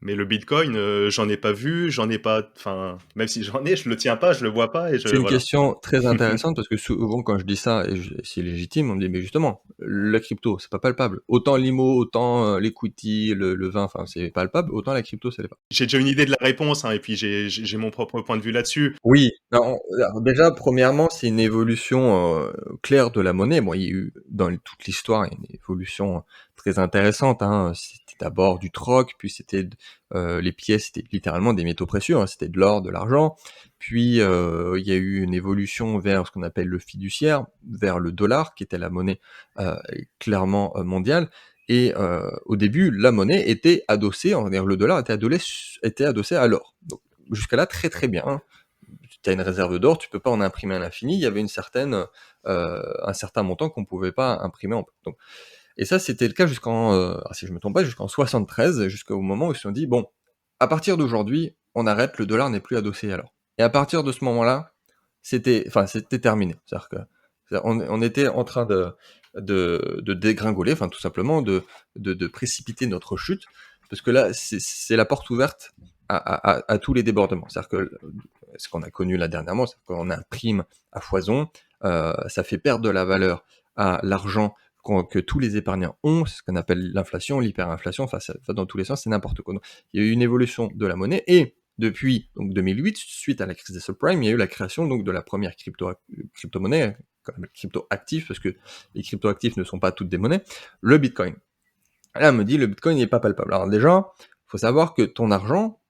mais le Bitcoin, j'en ai pas vu, j'en ai pas, enfin, même si j'en ai, je le tiens pas, je le vois pas et je,
C'est une
voilà.
question très intéressante parce que souvent quand je dis ça, et c'est légitime, on me dit: «Mais justement, la crypto, c'est pas palpable. Autant l'IMO, autant, l'equity, le vin, enfin, c'est palpable, autant la crypto, ça l'est pas».
J'ai déjà une idée de la réponse, hein, et puis j'ai mon propre point de vue là-dessus.
Oui, non, alors déjà, premièrement, c'est une évolution, claire de la monnaie. Bon, il y a eu dans toute l'histoire, il y a une évolution très intéressante, hein. C'était d'abord du troc, puis c'était les pièces, c'était littéralement des métaux précieux, hein, c'était de l'or, de l'argent. Puis, il y a eu une évolution vers ce qu'on appelle le fiduciaire, vers le dollar, qui était la monnaie, heu, clairement, mondiale. Et au début, la monnaie était adossée, on va dire le dollar était adossé à l'or. Donc jusqu'à là, très, très bien, hein. tu as une réserve d'or, tu peux pas en imprimer à l'infini. Il y avait un certain montant qu'on pouvait pas imprimer donc et ça, c'était le cas jusqu'en, si je me trompe pas, jusqu'en 73, jusqu'au moment où ils se sont dit: «Bon, à partir d'aujourd'hui, on arrête, le dollar n'est plus adossé à l'or». Et à partir de ce moment-là, c'était terminé. On était en train de dégringoler, enfin tout simplement de précipiter notre chute, parce que là, c'est la porte ouverte à tous les débordements. C'est-à-dire que ce qu'on a connu là dernièrement, c'est qu'on imprime à foison, ça fait perdre de la valeur à l'argent que tous les épargnants ont, c'est ce qu'on appelle l'inflation, l'hyperinflation, enfin ça va dans tous les sens, c'est n'importe quoi. Donc, il y a eu une évolution de la monnaie et depuis donc 2008, suite à la crise des subprimes, il y a eu la création donc de la première crypto-monnaie, crypto-actif, parce que les crypto-actifs ne sont pas toutes des monnaies, le Bitcoin. Là, on me dit le Bitcoin n'est pas palpable. Alors déjà, il faut savoir que ton argent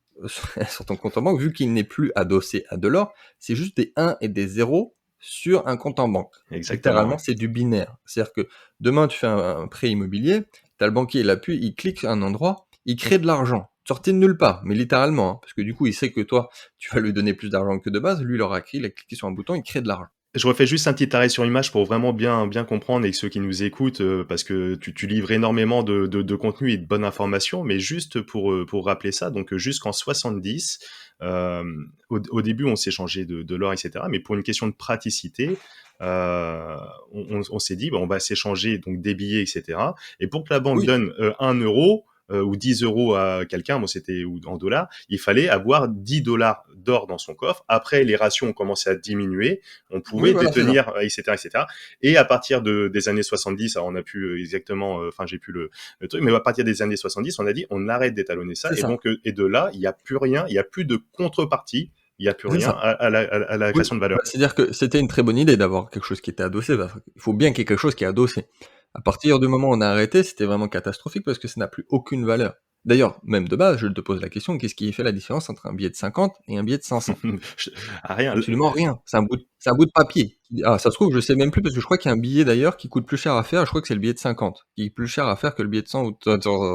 sur ton compte en banque, vu qu'il n'est plus adossé à de l'or, c'est juste des 1 et des 0 sur un compte en banque.
Exactement,
Littéralement,
ouais.
c'est du binaire. C'est-à-dire que demain, tu fais un prêt immobilier, tu as le banquier, il appuie, il clique à un endroit, il crée de l'argent. Sorti de nulle part, mais littéralement, hein, parce que du coup, il sait que toi, tu vas lui donner plus d'argent que de base, lui, il aura écrit, il a cliqué sur un bouton, il crée de l'argent.
Je refais juste un petit arrêt sur image pour vraiment bien comprendre et que ceux qui nous écoutent, parce que tu livres énormément de contenu et de bonnes informations, mais juste pour rappeler ça, donc jusqu'en 70, au début, on s'échangeait de l'or et cetera, mais pour une question de praticité, on s'est dit: «Bah, on va s'échanger donc des billets et cetera» et pour que la banque
Oui,
donne, 1 € ou 10 € à quelqu'un, moi c'était ou en dollars, il fallait avoir 10 $ d'or dans son coffre. Après, les ratios ont commencé à diminuer, on
oui,
pouvait
voilà, c'est ça.
détenir, et cetera, et cetera. Et à partir des années 70, alors on a pu exactement, enfin j'ai plus le truc, mais à partir des années 70, on a dit on arrête d'étalonner ça,
C'est
et
ça.
donc et de là, il n'y a plus rien, il n'y a plus de contrepartie, il n'y a plus
C'est
rien
ça.
à la
Oui,
création de valeur.
bah, c'est-à-dire que c'était une très bonne idée d'avoir quelque chose qui était adossé, parce qu'il faut bien qu'il y ait quelque chose qui est adossé. À partir du moment où on a arrêté, c'était vraiment catastrophique parce que ça n'a plus aucune valeur. D'ailleurs, même de base, je te pose la question, qu'est-ce qui fait la différence entre un billet de 50 et un billet de 500?
Je- rien.
Absolument rien. C'est un bout de papier. Ça se trouve, je sais même plus parce que je crois qu'il y a un billet d'ailleurs qui coûte plus cher à faire, je crois que c'est le billet de 50, qui est plus cher à faire que le billet de 100 ou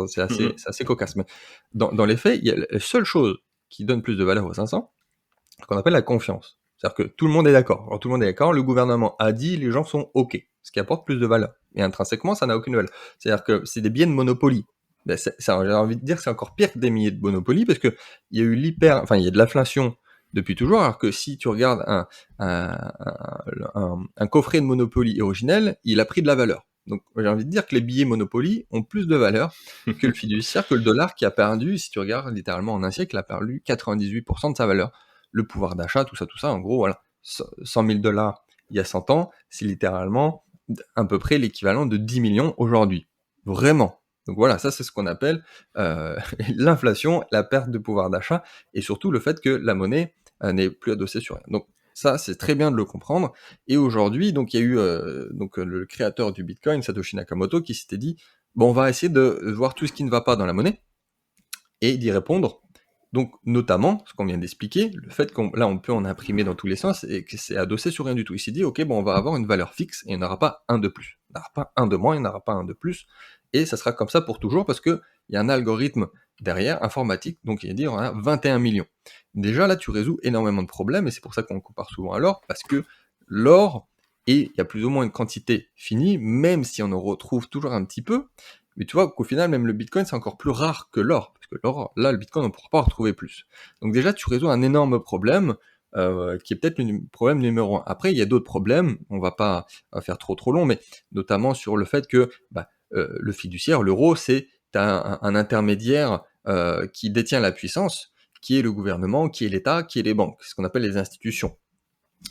c'est assez cocasse. Mais dans les faits, il y a la seule chose qui donne plus de valeur aux 500, ce qu'on appelle la confiance. C'est-à-dire que tout le monde est d'accord. Quand tout le monde est d'accord, le gouvernement a dit, les gens sont OK, ce qui apporte plus de valeur. Et intrinsèquement, ça n'a aucune valeur. C'est-à-dire que c'est des billets de Monopoly. Ben, j'ai envie de dire que c'est encore pire que des billets de Monopoly parce que il y a eu il y a de l'inflation depuis toujours, alors que si tu regardes un coffret de Monopoly originel, il a pris de la valeur. Donc j'ai envie de dire que les billets Monopoly ont plus de valeur que le fiduciaire, que le dollar qui a perdu, si tu regardes littéralement en un siècle, a perdu 98% de sa valeur. Le pouvoir d'achat, tout ça, en gros, voilà. 100 000 dollars il y a 100 ans, c'est littéralement à peu près l'équivalent de 10 millions aujourd'hui. Vraiment. Donc voilà, ça c'est ce qu'on appelle l'inflation, la perte de pouvoir d'achat, et surtout le fait que la monnaie n'est plus adossée sur rien. Donc ça, c'est très bien de le comprendre. Et aujourd'hui, donc il y a eu le créateur du Bitcoin, Satoshi Nakamoto, qui s'était dit, bon, on va essayer de voir tout ce qui ne va pas dans la monnaie et d'y répondre. Donc, notamment, ce qu'on vient d'expliquer, le fait qu'on là, on peut en imprimer dans tous les sens et que c'est adossé sur rien du tout. Il s'est dit, ok, bon, on va avoir une valeur fixe et il n'y en aura pas un de plus. Il n'y en aura pas un de moins, il n'y en aura pas un de plus. Et ça sera comme ça pour toujours parce qu'il y a un algorithme derrière, informatique, donc il a dit, on a 21 millions. Déjà, là, tu résous énormément de problèmes et c'est pour ça qu'on compare souvent à l'or, parce que l'or, et il y a plus ou moins une quantité finie, même si on en retrouve toujours un petit peu, mais tu vois qu'au final, même le Bitcoin, c'est encore plus rare que l'or, parce que l'or, là, le Bitcoin, on ne pourra pas en retrouver plus. Donc déjà, tu résous un énorme problème, qui est peut-être le problème numéro un. Après, il y a d'autres problèmes, on va pas faire trop long, mais notamment sur le fait que le fiduciaire, l'euro, c'est un intermédiaire qui détient la puissance, qui est le gouvernement, qui est l'État, qui est les banques, ce qu'on appelle les institutions.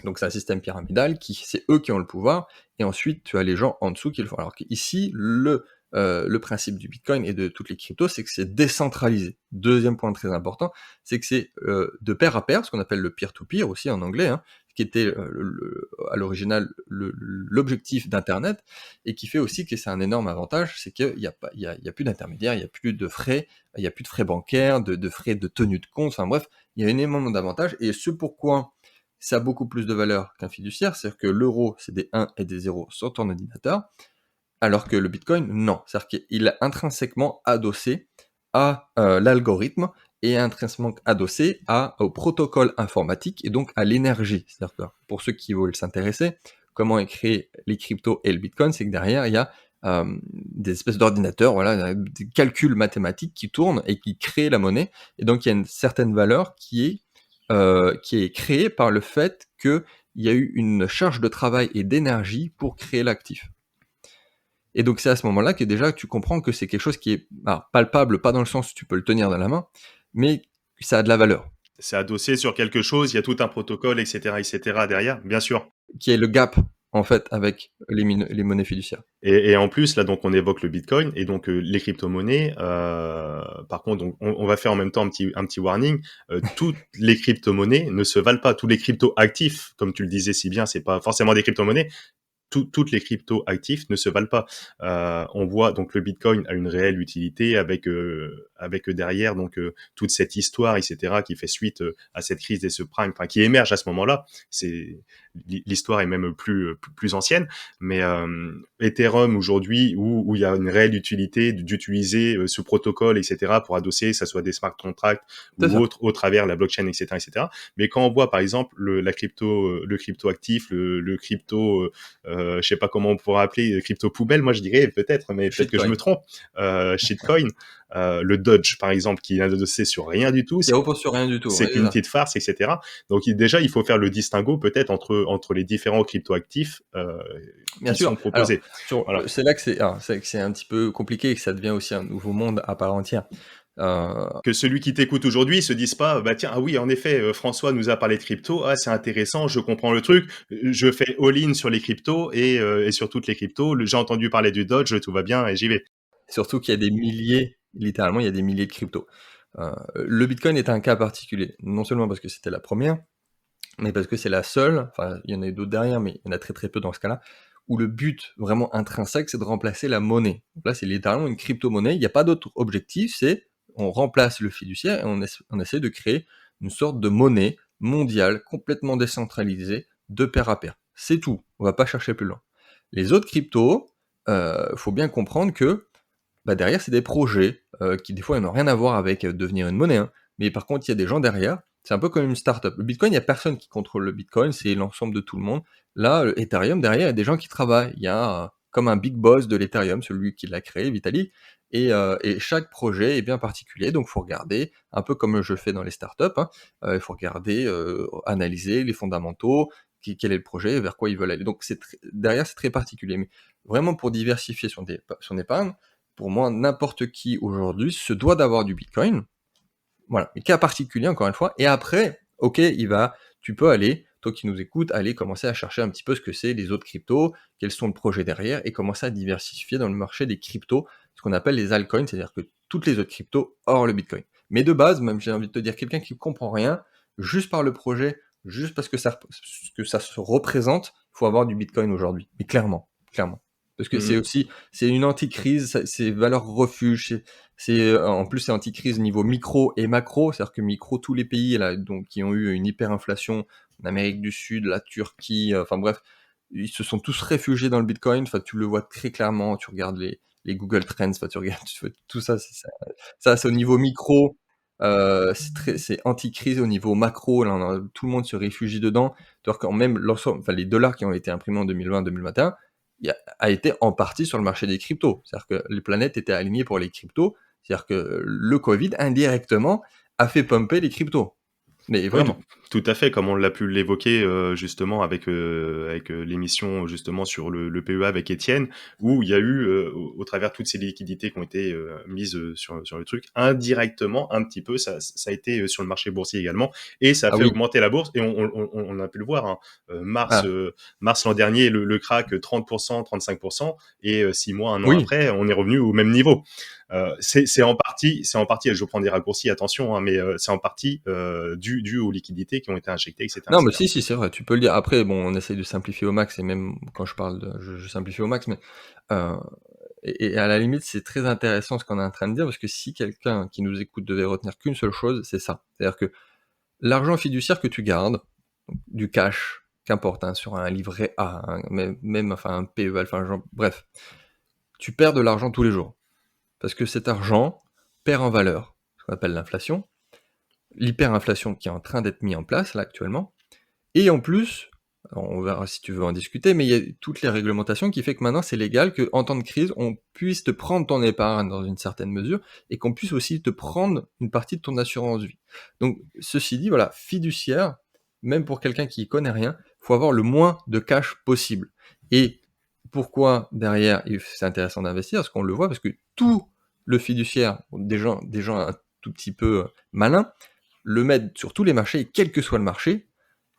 Donc c'est un système pyramidal c'est eux qui ont le pouvoir, et ensuite tu as les gens en dessous qui le font. Alors qu'ici, le principe du Bitcoin et de toutes les cryptos, c'est que c'est décentralisé. Deuxième point très important, c'est que c'est de pair à pair, ce qu'on appelle le peer-to-peer aussi en anglais, hein, qui était à l'original l'objectif d'Internet, et qui fait aussi que c'est un énorme avantage, c'est qu'il n'y a, pas- il y a plus d'intermédiaires, il n'y a plus de frais, il n'y a plus de frais bancaires, de frais de tenue de compte, enfin bref, il y a énormément d'avantages, et ce pourquoi ça a beaucoup plus de valeur qu'un fiduciaire, c'est-à-dire que l'euro, c'est des 1 et des 0 sur ton ordinateur, alors que le Bitcoin, non. C'est-à-dire qu'il est intrinsèquement adossé à l'algorithme, est intrinsèquement adossé au protocole informatique et donc à l'énergie. C'est-à-dire que pour ceux qui veulent s'intéresser, comment est créé les cryptos et le Bitcoin, c'est que derrière, il y a des espèces d'ordinateurs, voilà, des calculs mathématiques qui tournent et qui créent la monnaie. Et donc, il y a une certaine valeur qui est créée par le fait qu'il y a eu une charge de travail et d'énergie pour créer l'actif. Et donc, c'est à ce moment-là que déjà tu comprends que c'est quelque chose qui est palpable, pas dans le sens où tu peux le tenir dans la main, mais ça a de la valeur.
C'est adossé sur quelque chose, il y a tout un protocole, et cetera derrière, bien sûr.
Qui est le gap, en fait, avec les monnaies fiduciaires.
Et en plus, là, donc, on évoque le Bitcoin et donc les crypto-monnaies. Par contre, donc, on va faire en même temps un petit warning. Toutes les crypto-monnaies ne se valent pas. Tous les crypto-actifs, comme tu le disais si bien, c'est pas forcément des crypto-monnaies. Toutes les cryptos actifs ne se valent pas. On voit donc le Bitcoin a une réelle utilité avec derrière donc toute cette histoire, etc., qui fait suite à cette crise des subprimes, enfin qui émerge à ce moment-là. C'est l'histoire est même plus ancienne, mais Ethereum aujourd'hui où il y a une réelle utilité d'utiliser ce protocole, etc., pour adosser, ça soit des smart contracts ou autres au travers la blockchain, etc., etc. Mais quand on voit par exemple le crypto actif, le crypto je sais pas comment on pourrait appeler crypto poubelle, moi je dirais peut-être, mais peut-être que je me trompe. Shitcoin, le Dodge par exemple, qui est adossé sur rien du tout,
Qui repose sur rien du tout.
c'est qu'une petite farce, etc. Donc déjà il faut faire le distinguo peut-être entre les différents cryptoactifs
Bien
qui
sûr.
sont proposés.
Alors,
Voilà.
c'est là que c'est un petit peu compliqué et que ça devient aussi un nouveau monde à part entière.
Que celui qui t'écoute aujourd'hui se dise pas, bah tiens, ah oui, en effet, François nous a parlé de crypto, ah c'est intéressant, je comprends le truc, je fais all-in sur les cryptos et sur toutes les cryptos, j'ai entendu parler du Dodge, tout va bien et j'y vais.
Surtout qu'il y a des milliers, littéralement, il y a des milliers de cryptos. Le Bitcoin est un cas particulier, non seulement parce que c'était la première, mais parce que c'est la seule, enfin il y en a d'autres derrière, mais il y en a très très peu dans ce cas-là, où le but vraiment intrinsèque, c'est de remplacer la monnaie. Donc là, c'est littéralement une crypto-monnaie, il n'y a pas d'autre objectif, c'est on remplace le fiduciaire et on essaie de créer une sorte de monnaie mondiale, complètement décentralisée, de pair à pair. C'est tout, on va pas chercher plus loin. Les autres cryptos, faut bien comprendre que derrière, c'est des projets qui, des fois, n'ont rien à voir avec devenir une monnaie. Hein. Mais par contre, il y a des gens derrière. C'est un peu comme une startup. Le Bitcoin, il n'y a personne qui contrôle le Bitcoin, c'est l'ensemble de tout le monde. Là, Ethereum, derrière, il y a des gens qui travaillent. Il y a comme un big boss de l'Ethereum, celui qui l'a créé, Vitalik. Et chaque projet est bien particulier, donc il faut regarder, un peu comme je fais dans les startups, hein, il faut regarder, analyser les fondamentaux, quel est le projet, vers quoi ils veulent aller. Donc derrière, c'est très particulier. Mais vraiment, pour diversifier son épargne, pour moi, n'importe qui aujourd'hui se doit d'avoir du Bitcoin. Voilà, mais cas particulier encore une fois. Et après, ok, tu peux aller, toi qui nous écoutes, aller commencer à chercher un petit peu ce que c'est les autres cryptos, quels sont le projet derrière, et commencer à diversifier dans le marché des cryptos, ce qu'on appelle les altcoins, c'est-à-dire que toutes les autres cryptos hors le Bitcoin. Mais de base, même j'ai envie de te dire, quelqu'un qui ne comprend rien, juste par le projet, juste parce que ça se représente, il faut avoir du Bitcoin aujourd'hui. Mais clairement, clairement. Parce que c'est une anticrise, c'est valeur refuge, en plus c'est anticrise niveau micro et macro, c'est-à-dire que micro, tous les pays là, donc, qui ont eu une hyperinflation, en Amérique du Sud, la Turquie, enfin bref, ils se sont tous réfugiés dans le Bitcoin, enfin tu le vois très clairement, tu regardes les Google Trends, enfin tu regardes tout ça, c'est au niveau micro, c'est anticrise. Au niveau macro, là, tout le monde se réfugie dedans, alors quand même l'ensemble, enfin les dollars qui ont été imprimés en 2020-2021, a été en partie sur le marché des cryptos. C'est-à-dire que les planètes étaient alignées pour les cryptos. C'est-à-dire que le Covid, indirectement, a fait pumper les cryptos. Mais
Oui,
vraiment.
tout à fait, comme on l'a pu l'évoquer justement avec l'émission justement sur le PEA avec Étienne, où il y a eu au travers de toutes ces liquidités qui ont été mises sur le truc, indirectement un petit peu, ça a été sur le marché boursier également, et ça a
Ah
fait
oui.
augmenter la bourse. Et on a pu le voir, hein, mars
Ah.
mars l'an dernier, le crack 30%, 35%, et 6 mois, un an
Oui.
après, on est revenu au même niveau. C'est en partie, je prends des raccourcis, attention, hein, mais c'est en partie dû aux liquidités qui ont été injectées, etc.,
Non, mais
etc.
si, c'est vrai, tu peux le dire. Après, bon, on essaye de simplifier au max, et même quand je parle je simplifie au max, mais euh, et à la limite, c'est très intéressant ce qu'on est en train de dire, parce que si quelqu'un qui nous écoute devait retenir qu'une seule chose, c'est ça. C'est-à-dire que l'argent fiduciaire que tu gardes, donc, du cash, qu'importe, hein, sur un livret A, hein, même enfin un PEA, enfin bref, tu perds de l'argent tous les jours. Parce que cet argent perd en valeur, ce qu'on appelle l'inflation, l'hyperinflation qui est en train d'être mise en place là actuellement. Et en plus, on verra si tu veux en discuter, mais il y a toutes les réglementations qui fait que maintenant c'est légal qu'en temps de crise, on puisse te prendre ton épargne dans une certaine mesure et qu'on puisse aussi te prendre une partie de ton assurance vie. Donc, ceci dit, voilà, fiduciaire, même pour quelqu'un qui y connaît rien, faut avoir le moins de cash possible. Et pourquoi derrière c'est intéressant d'investir? Parce qu'on le voit, parce que tout le fiduciaire, des gens un tout petit peu malins, le mettent sur tous les marchés, quel que soit le marché,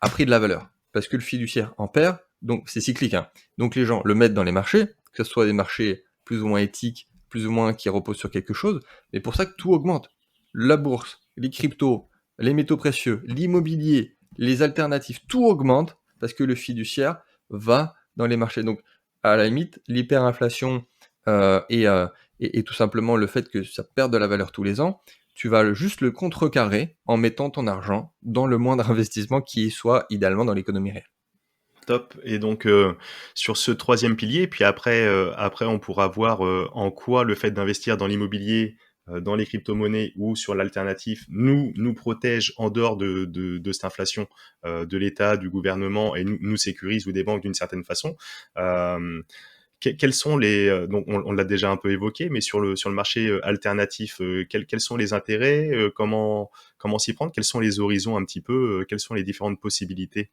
a pris de la valeur. Parce que le fiduciaire en perd, donc c'est cyclique. Hein. Donc les gens le mettent dans les marchés, que ce soit des marchés plus ou moins éthiques, plus ou moins qui reposent sur quelque chose, mais pour ça que tout augmente. La bourse, les cryptos, les métaux précieux, l'immobilier, les alternatives, tout augmente parce que le fiduciaire va dans les marchés. Donc à la limite, l'hyperinflation et tout simplement le fait que ça perde de la valeur tous les ans, tu vas juste le contrecarrer en mettant ton argent dans le moindre investissement qui soit idéalement dans l'économie réelle.
Top. Et donc, sur ce troisième pilier, puis après on pourra voir, en quoi le fait d'investir dans l'immobilier, dans les crypto-monnaies ou sur l'alternatif nous protège en dehors de cette inflation, de l'État, du gouvernement et nous sécurise ou des banques d'une certaine façon. Quels sont les donc on l'a déjà un peu évoqué, mais sur le marché alternatif, quels sont les intérêts, comment s'y prendre, quels sont les horizons un petit peu, quelles sont les différentes possibilités?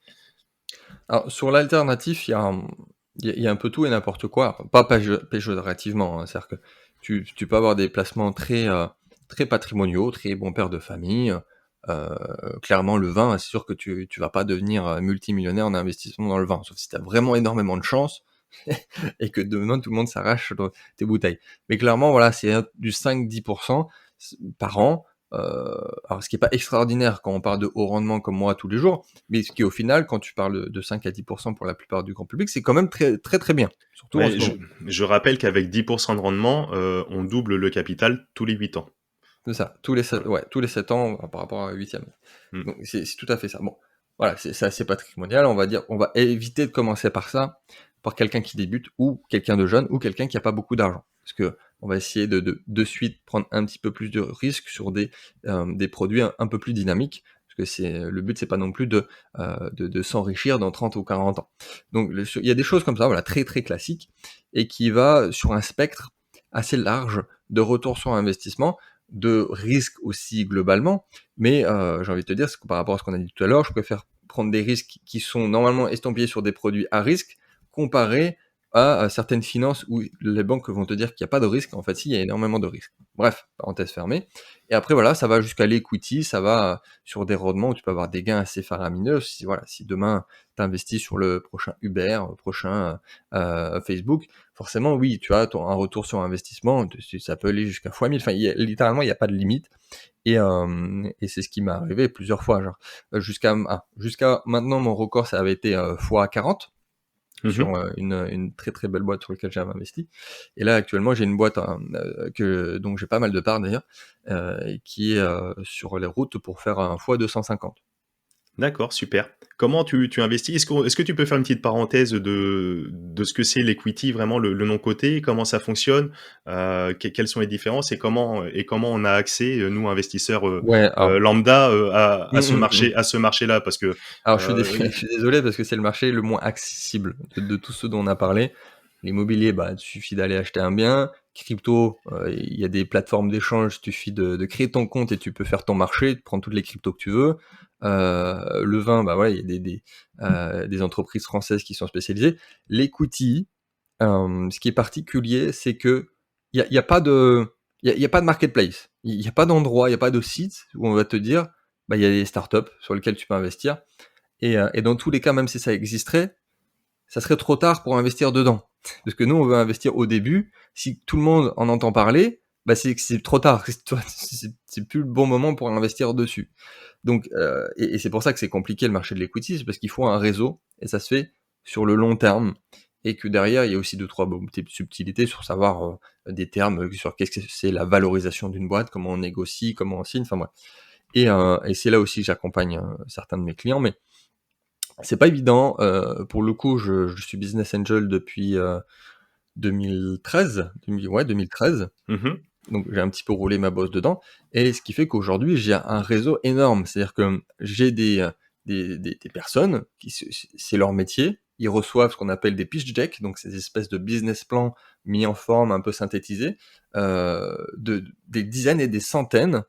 Alors, sur l'alternatif, il y a un peu tout et n'importe quoi. Pas péjorativement, hein. C'est-à-dire que tu peux avoir des placements très patrimoniaux, très bon père de famille. Clairement, le vin, c'est sûr que tu vas pas devenir multimillionnaire en investissement dans le vin, sauf si tu as vraiment énormément de chance et que demain tout le monde s'arrache tes bouteilles. Mais clairement, voilà, c'est du 5-10% par an. Alors, ce qui est pas extraordinaire quand on parle de haut rendement comme moi tous les jours, mais ce qui au final, quand tu parles de 5 à 10% pour la plupart du grand public, c'est quand même très très très bien, surtout en
Ouais,
ce
je
moment.
je rappelle qu'avec 10% de rendement, on double le capital tous les 8 ans.
C'est ça, tous les 7,
Voilà.
ouais, tous les 7 ans par rapport à 8e.
Mmh.
Donc c'est tout à fait ça. Bon, voilà, c'est assez patrimonial, on va dire, on va éviter de commencer par ça, par quelqu'un qui débute, ou quelqu'un de jeune, ou quelqu'un qui a pas beaucoup d'argent. Parce que on va essayer de suite prendre un petit peu plus de risques sur des produits un peu plus dynamiques, parce que le but, c'est pas non plus de s'enrichir dans 30 ou 40 ans. Donc il y a des choses comme ça, voilà, très très classiques, et qui va sur un spectre assez large de retour sur investissement, de risques aussi globalement, mais j'ai envie de te dire, par rapport à ce qu'on a dit tout à l'heure, je préfère prendre des risques qui sont normalement estampillés sur des produits à risque, comparé à certaines finances où les banques vont te dire qu'il n'y a pas de risque. En fait, si, il y a énormément de risques. Bref, parenthèse fermée. Et après, voilà, ça va jusqu'à l'equity, ça va sur des rendements où tu peux avoir des gains assez faramineux. Si demain, tu investis sur le prochain Uber, le prochain Facebook, forcément, oui, tu as un retour sur investissement, ça peut aller jusqu'à fois 1000. Enfin, littéralement, il n'y a pas de limite. Et c'est ce qui m'est arrivé plusieurs fois. Genre, jusqu'à maintenant, mon record, ça avait été fois 40
Mmh.
sur une très très belle boîte sur laquelle j'avais investi. Et là, actuellement, j'ai une boîte donc j'ai pas mal de parts d'ailleurs, qui est sur les routes pour faire un fois 250.
D'accord, super. Comment tu investis? Est-ce que tu peux faire une petite parenthèse de ce que c'est l'equity, vraiment le nom coté, comment ça fonctionne? Quelles sont les différences et comment on a accès, nous investisseurs,
Ouais, alors,
lambda, à ce
mmh, mmh, mmh.
marché à ce marché-là? Parce que,
Alors je
heu,
suis désolé parce que c'est le marché le moins accessible de tous ceux dont on a parlé. L'immobilier, bah, il suffit d'aller acheter un bien. Crypto, il y a des plateformes d'échange, il suffit de créer ton compte et tu peux faire ton marché, de prendre toutes les cryptos que tu veux. Le vin, bah, voilà, il y a des entreprises françaises qui sont spécialisées. L'equity, ce qui est particulier, c'est que il y a pas de il y a pas de marketplace. Il y a pas d'endroit, il y a pas de site où on va te dire: «Bah, il y a des startups sur lesquelles tu peux investir». Et dans tous les cas, même si ça existerait, ça serait trop tard pour investir dedans. Parce que nous, on veut investir au début. Si tout le monde en entend parler, bah c'est que c'est trop tard. C'est plus le bon moment pour investir dessus. Donc, et c'est pour ça que c'est compliqué le marché de l'equity, c'est parce qu'il faut un réseau et ça se fait sur le long terme. Et que derrière, il y a aussi deux, trois petites subtilités sur savoir des termes, sur qu'est-ce que c'est la valorisation d'une boîte, comment on négocie, comment on signe, enfin bref. Et c'est là aussi que j'accompagne certains de mes clients, mais c'est pas évident. Pour le coup, je suis business angel depuis 2013, ouais, 2013.
mmh
donc j'ai un petit peu roulé ma bosse dedans et ce qui fait qu'aujourd'hui, j'ai un réseau énorme. C'est-à-dire que j'ai des personnes qui c'est leur métier, ils reçoivent ce qu'on appelle des pitch decks, donc ces espèces de business plans mis en forme, un peu synthétisés, des dizaines et des centaines,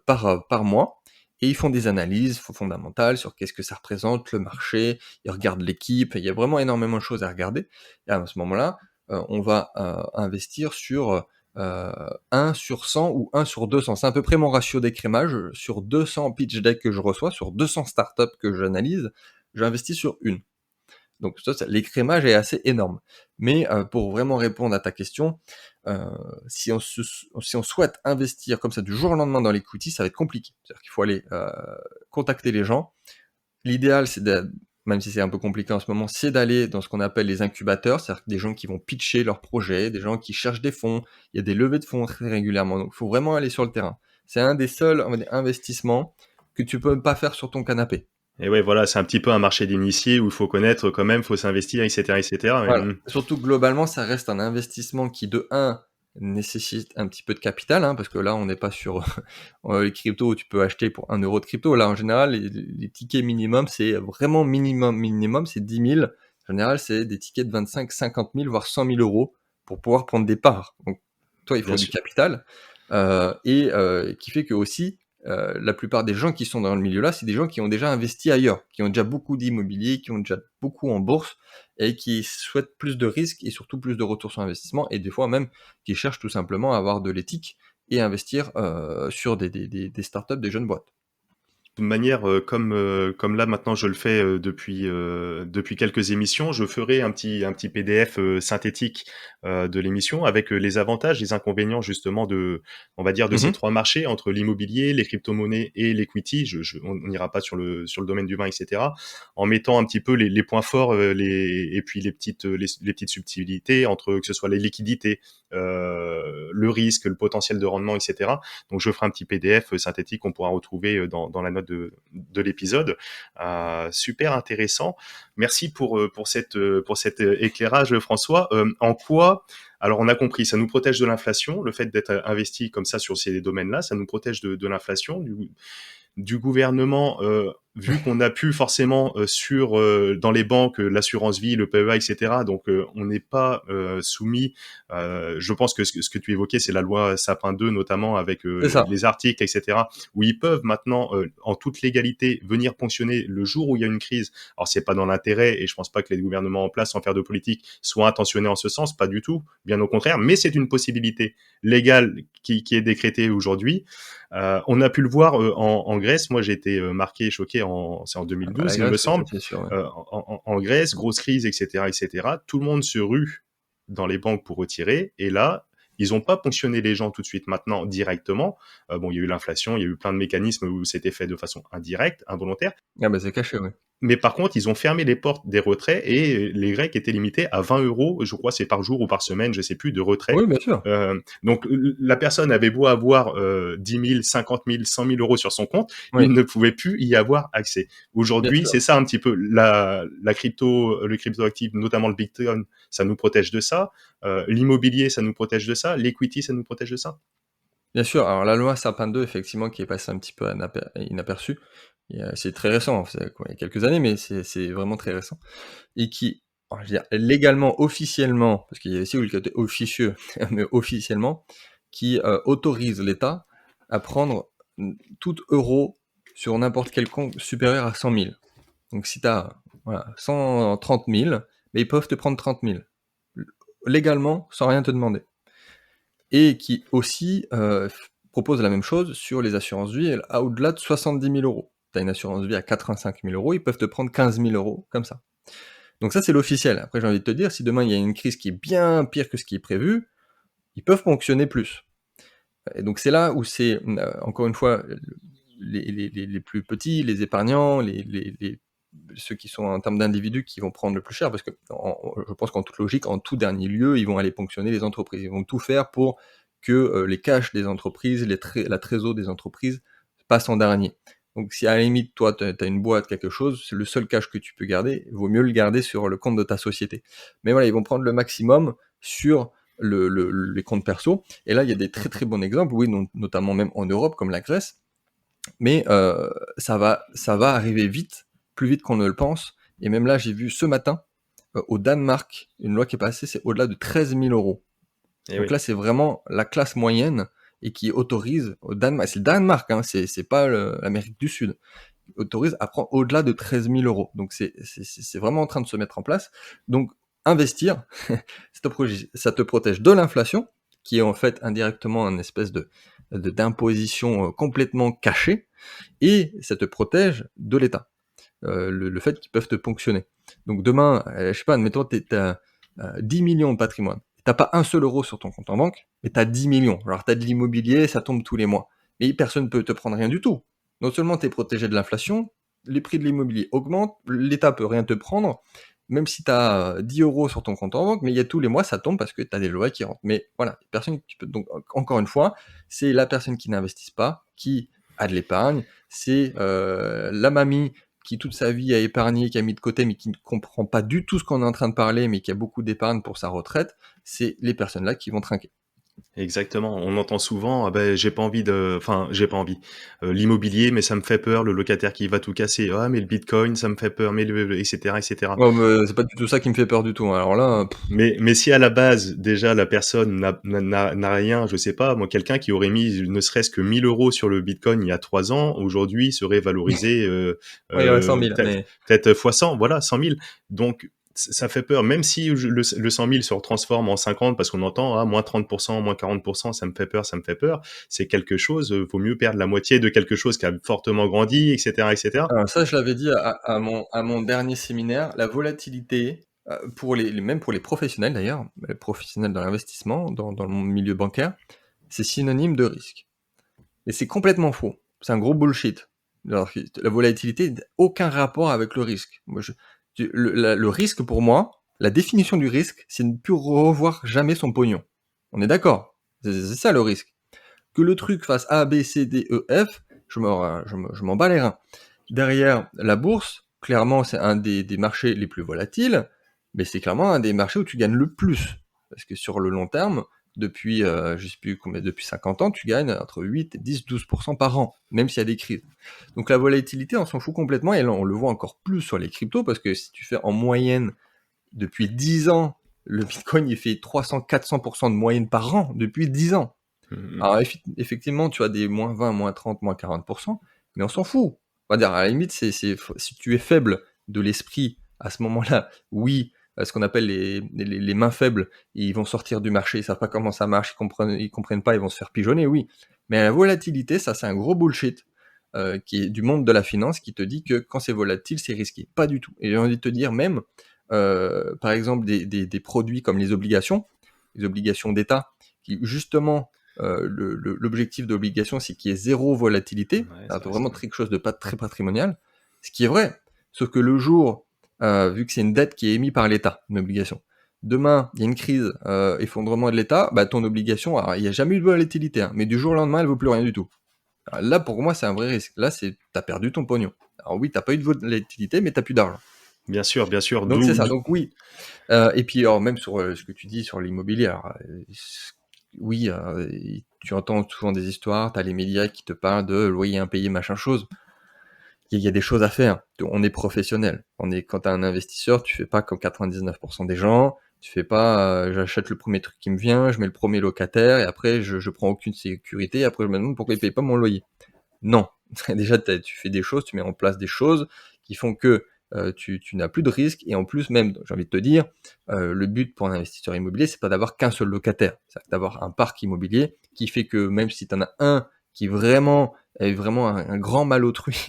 par mois et ils font des analyses fondamentales sur qu'est-ce que ça représente, le marché, ils regardent l'équipe, il y a vraiment énormément de choses à regarder et à ce moment-là, on va, investir sur, 1 sur 100 ou 1 sur 200. C'est à peu près mon ratio d'écrémage, sur 200 pitch decks que je reçois, sur 200 startups que j'analyse, j'investis sur 1. Donc ça l'écrémage est assez énorme. Mais, pour vraiment répondre à ta question, heu, si on souhaite investir comme ça du jour au lendemain dans l'equity, ça va être compliqué. C'est-à-dire qu'il faut aller, contacter les gens. L'idéal, c'est de même si c'est un peu compliqué en ce moment, c'est d'aller dans ce qu'on appelle les incubateurs, c'est-à-dire des gens qui vont pitcher leurs projets, des gens qui cherchent des fonds. Il y a des levées de fonds très régulièrement, donc il faut vraiment aller sur le terrain. C'est un des seuls, on va dire, investissements que tu peux pas faire sur ton canapé.
Et ouais, voilà, c'est un petit peu un marché d'initiés où il faut connaître quand même, faut s'investir, et cetera, et cetera.
Voilà. Surtout globalement, ça reste un investissement qui, de un, nécessite un petit peu de capital, hein, parce que là, on n'est pas sur les cryptos où tu peux acheter pour 1 € de crypto. Là, en général, les tickets minimum, c'est vraiment minimum, c'est 10 000. En général, c'est des tickets de 25, 50 000, voire 100 000 euros pour pouvoir prendre des parts. Donc, toi, il
Bien
faut du
sûr.
capital, qui fait que aussi, la plupart des gens qui sont dans le milieu-là, c'est des gens qui ont déjà investi ailleurs, qui ont déjà beaucoup d'immobilier, qui ont déjà beaucoup en bourse et qui souhaitent plus de risques et surtout plus de retour sur investissement et des fois même qui cherchent tout simplement à avoir de l'éthique et investir, sur des startups, des jeunes boîtes.
De manière, comme là maintenant je le fais, depuis quelques émissions, je ferai un petit PDF, synthétique, de l'émission avec, les avantages, les inconvénients justement de on va dire de ces
Mmh.
3 marchés entre l'immobilier, les cryptomonnaies et l'equity. On n'ira pas sur le domaine du vin et cetera. En mettant un petit peu les points forts, et puis les petites subtilités entre que ce soit les liquidités, le risque, le potentiel de rendement et cetera. Donc je ferai un petit PDF, synthétique qu'on pourra retrouver, dans la note de l'épisode. Super intéressant. Merci pour cet éclairage, François. En quoi, alors on a compris, ça nous protège de l'inflation, le fait d'être investi comme ça sur ces domaines-là, ça nous protège de l'inflation, du gouvernement, vu qu'on n'a plus forcément dans les banques l'assurance vie, le PEA, etc. Donc on n'est pas soumis. Je pense que ce que tu évoquais, c'est la loi Sapin 2 notamment avec
C'est ça.
les articles, etc. Où ils peuvent maintenant, en toute légalité, venir ponctionner le jour où il y a une crise. Alors c'est pas dans l'intérêt et je pense pas que les gouvernements en place, sans faire de politique, soient intentionnés en ce sens, pas du tout, bien au contraire. Mais c'est une possibilité légale qui est décrétée aujourd'hui. On a pu le voir en Grèce. Moi, j'ai été marqué, choqué. C'est en
Ah bah, la
2012, il me
Grèce, oui, ça
semble.
c'est sûr, ouais.
En Grèce, grosse crise, etc., etc. Tout le monde se rue dans les banques pour retirer. Et là, ils n'ont pas ponctionné les gens tout de suite, maintenant directement. Bon, il y a eu l'inflation, il y a eu plein de mécanismes où c'était fait de façon indirecte, involontaire.
Ah bah, c'est caché, oui.
Mais par contre, ils ont fermé les portes des retraits et les Grecs étaient limités à 20 €, je crois, c'est par jour ou par semaine, je sais plus, de retrait.
Oui, bien sûr.
Donc la personne avait beau avoir 10 000, 50 000, 100 000 euros sur son compte, il
Oui,
ne pouvait plus y avoir accès.
bien
Aujourd'hui,
sûr.
c'est ça un petit peu la crypto, le cryptoactif, notamment le Bitcoin, ça nous protège de ça. L'immobilier, ça nous protège de ça. L'equity, ça nous protège de ça.
Bien sûr, alors la loi Sapin 2 effectivement qui est passée un petit peu inaperçue, c'est très récent, c'est quoi, il y a quelques années, mais c'est vraiment très récent et qui, alors je veux dire légalement, officiellement, parce qu'il y a aussi eu le côté officieux, mais officiellement, qui, autorise l'État à prendre, tout euro sur n'importe quel compte supérieur à 100 000. Donc si tu as, voilà, 130 000, mais ils peuvent te prendre 30 000, légalement, sans rien te demander. Et qui aussi propose la même chose sur les assurances vie à au-delà de 70 000 euros. Tu as une assurance vie à 85 000 euros, ils peuvent te prendre 15 000 euros comme ça. Donc ça, c'est l'officiel. Après, j'ai envie de te dire, si demain il y a une crise qui est bien pire que ce qui est prévu, ils peuvent fonctionner plus. Et donc c'est là où c'est, encore une fois, les plus petits, les épargnants, ceux qui sont en termes d'individus qui vont prendre le plus cher, parce que je pense qu'en toute logique, en tout dernier lieu, ils vont aller ponctionner les entreprises. Ils vont tout faire pour que les cash des entreprises, la trésor des entreprises passent en dernier. Donc si à la limite, toi, tu as une boîte, quelque chose, c'est le seul cash que tu peux garder, il vaut mieux le garder sur le compte de ta société. Mais voilà, ils vont prendre le maximum sur les comptes perso. Et là, il y a des très très bons exemples, oui, notamment même en Europe, comme la Grèce. Mais ça va arriver vite, plus vite qu'on ne le pense. Et même là, j'ai vu ce matin, au Danemark, une loi qui est passée, c'est au-delà de 13 000 euros.
Et
Donc
oui.
là, c'est vraiment la classe moyenne et qui autorise au Danemark, c'est le Danemark, hein, c'est pas l'Amérique du Sud, autorise à prendre au-delà de 13 000 euros. Donc c'est vraiment en train de se mettre en place. Donc investir, ça te protège de l'inflation, qui est en fait indirectement une espèce d'imposition complètement cachée, et ça te protège de l'État. Le fait qu'ils peuvent te ponctionner. Donc demain, je sais pas, admettons, t'as 10 millions de patrimoine. T'as pas un seul euro sur ton compte en banque, mais t'as 10 millions. Alors t'as de l'immobilier, ça tombe tous les mois. Mais personne ne peut te prendre rien du tout. Non seulement t'es protégé de l'inflation, les prix de l'immobilier augmentent, l'État peut rien te prendre, même si t'as 10 euros sur ton compte en banque, mais il y a tous les mois, ça tombe parce que t'as des lois qui rentrent. Mais voilà, personne qui peut. Donc encore une fois, c'est la personne qui n'investisse pas, qui a de l'épargne, c'est la mamie qui toute sa vie a épargné, qui a mis de côté, mais qui ne comprend pas du tout ce qu'on est en train de parler, mais qui a beaucoup d'épargne pour sa retraite, c'est les personnes-là qui vont trinquer.
Exactement. On entend souvent, ah ben, j'ai pas envie de, enfin, j'ai pas envie. L'immobilier, mais ça me fait peur. Le locataire qui va tout casser. Ah, mais le Bitcoin, ça me fait peur. Mais etc., etc.
Oh, mais c'est pas du tout ça qui me fait peur du tout, hein. Alors là,
Mais si à la base, déjà, la personne n'a rien, je sais pas, moi, quelqu'un qui aurait mis ne serait-ce que 1 000 € sur le Bitcoin il y a 3 ans, aujourd'hui, serait valorisé,
ouais, il aurait 100 000,
peut-être,
mais
peut-être fois 100, voilà, 100 000. Donc, ça fait peur. Même si le 100 000 se transforme en 50 parce qu'on entend, ah, moins 30%, moins 40%, ça me fait peur, ça me fait peur. C'est quelque chose, vaut mieux perdre la moitié de quelque chose qui a fortement grandi, etc., etc.
alors ça, je l'avais dit à mon dernier séminaire, la volatilité, même pour les professionnels d'ailleurs, les professionnels dans l'investissement, dans le milieu bancaire, c'est synonyme de risque. Et c'est complètement faux. C'est un gros bullshit. Alors, la volatilité n'a aucun rapport avec le risque. Le risque, pour moi, la définition du risque, c'est ne plus revoir jamais son pognon. On est d'accord. C'est ça le risque. Que le truc fasse A, B, C, D, E, F, je m'en bats les reins. Derrière, la bourse, clairement, c'est un des marchés les plus volatiles, mais c'est clairement un des marchés où tu gagnes le plus. Parce que sur le long terme, depuis, je sais plus combien, depuis 50 ans, tu gagnes entre 8 et 10, 12% par an, même s'il y a des crises. Donc la volatilité, on s'en fout complètement, et là, on le voit encore plus sur les cryptos, parce que si tu fais en moyenne, depuis 10 ans, le Bitcoin, il fait 300, 400% de moyenne par an, depuis 10 ans.
Mhm.
Alors effectivement, tu as des moins 20, moins 30, moins 40%, mais on s'en fout. On va dire, à la limite, si tu es faible de l'esprit à ce moment-là, oui, ce qu'on appelle les mains faibles, ils vont sortir du marché, ils savent pas comment ça marche, ils comprennent pas, ils vont se faire pigeonner, oui. Mais la volatilité, ça c'est un gros bullshit qui est du monde de la finance qui te dit que quand c'est volatile, c'est risqué. Pas du tout. Et j'ai envie de te dire même, par exemple, des produits comme les obligations d'État, qui justement l'objectif de l'obligation, c'est qu'il y ait zéro volatilité,
Ouais,
c'est
ça reste.
vraiment quelque chose de pas très patrimonial, ce qui est vrai. Sauf que le jour, vu que c'est une dette qui est émise par l'État, une obligation, demain, il y a une crise, effondrement de l'État, bah, ton obligation, alors, il n'y a jamais eu de volatilité, hein, mais du jour au lendemain, elle vaut plus rien du tout. Alors là, pour moi, c'est un vrai risque. Là, t'as perdu ton pognon. Alors oui, t'as pas eu de volatilité, mais t'as plus d'argent.
Bien sûr,
Donc c'est
d'où,
ça. Donc oui. Et puis alors, même sur ce que tu dis sur l'immobilier, alors, oui, tu entends souvent des histoires, t'as les médias qui te parlent de loyer impayé, machin chose. Il y a des choses à faire. On est professionnel. Quand t'es un investisseur, tu fais pas comme 99% des gens. Tu fais pas, j'achète le premier truc qui me vient, je mets le premier locataire et après je prends aucune sécurité. Et après je me demande pourquoi il paye pas mon loyer. Non. Déjà, tu fais des choses, tu mets en place des choses qui font que tu n'as plus de risque. Et en plus, même, j'ai envie de te dire, le but pour un investisseur immobilier, c'est pas d'avoir qu'un seul locataire. C'est d'avoir un parc immobilier qui fait que même si tu en as un qui vraiment est vraiment un grand mal autrui,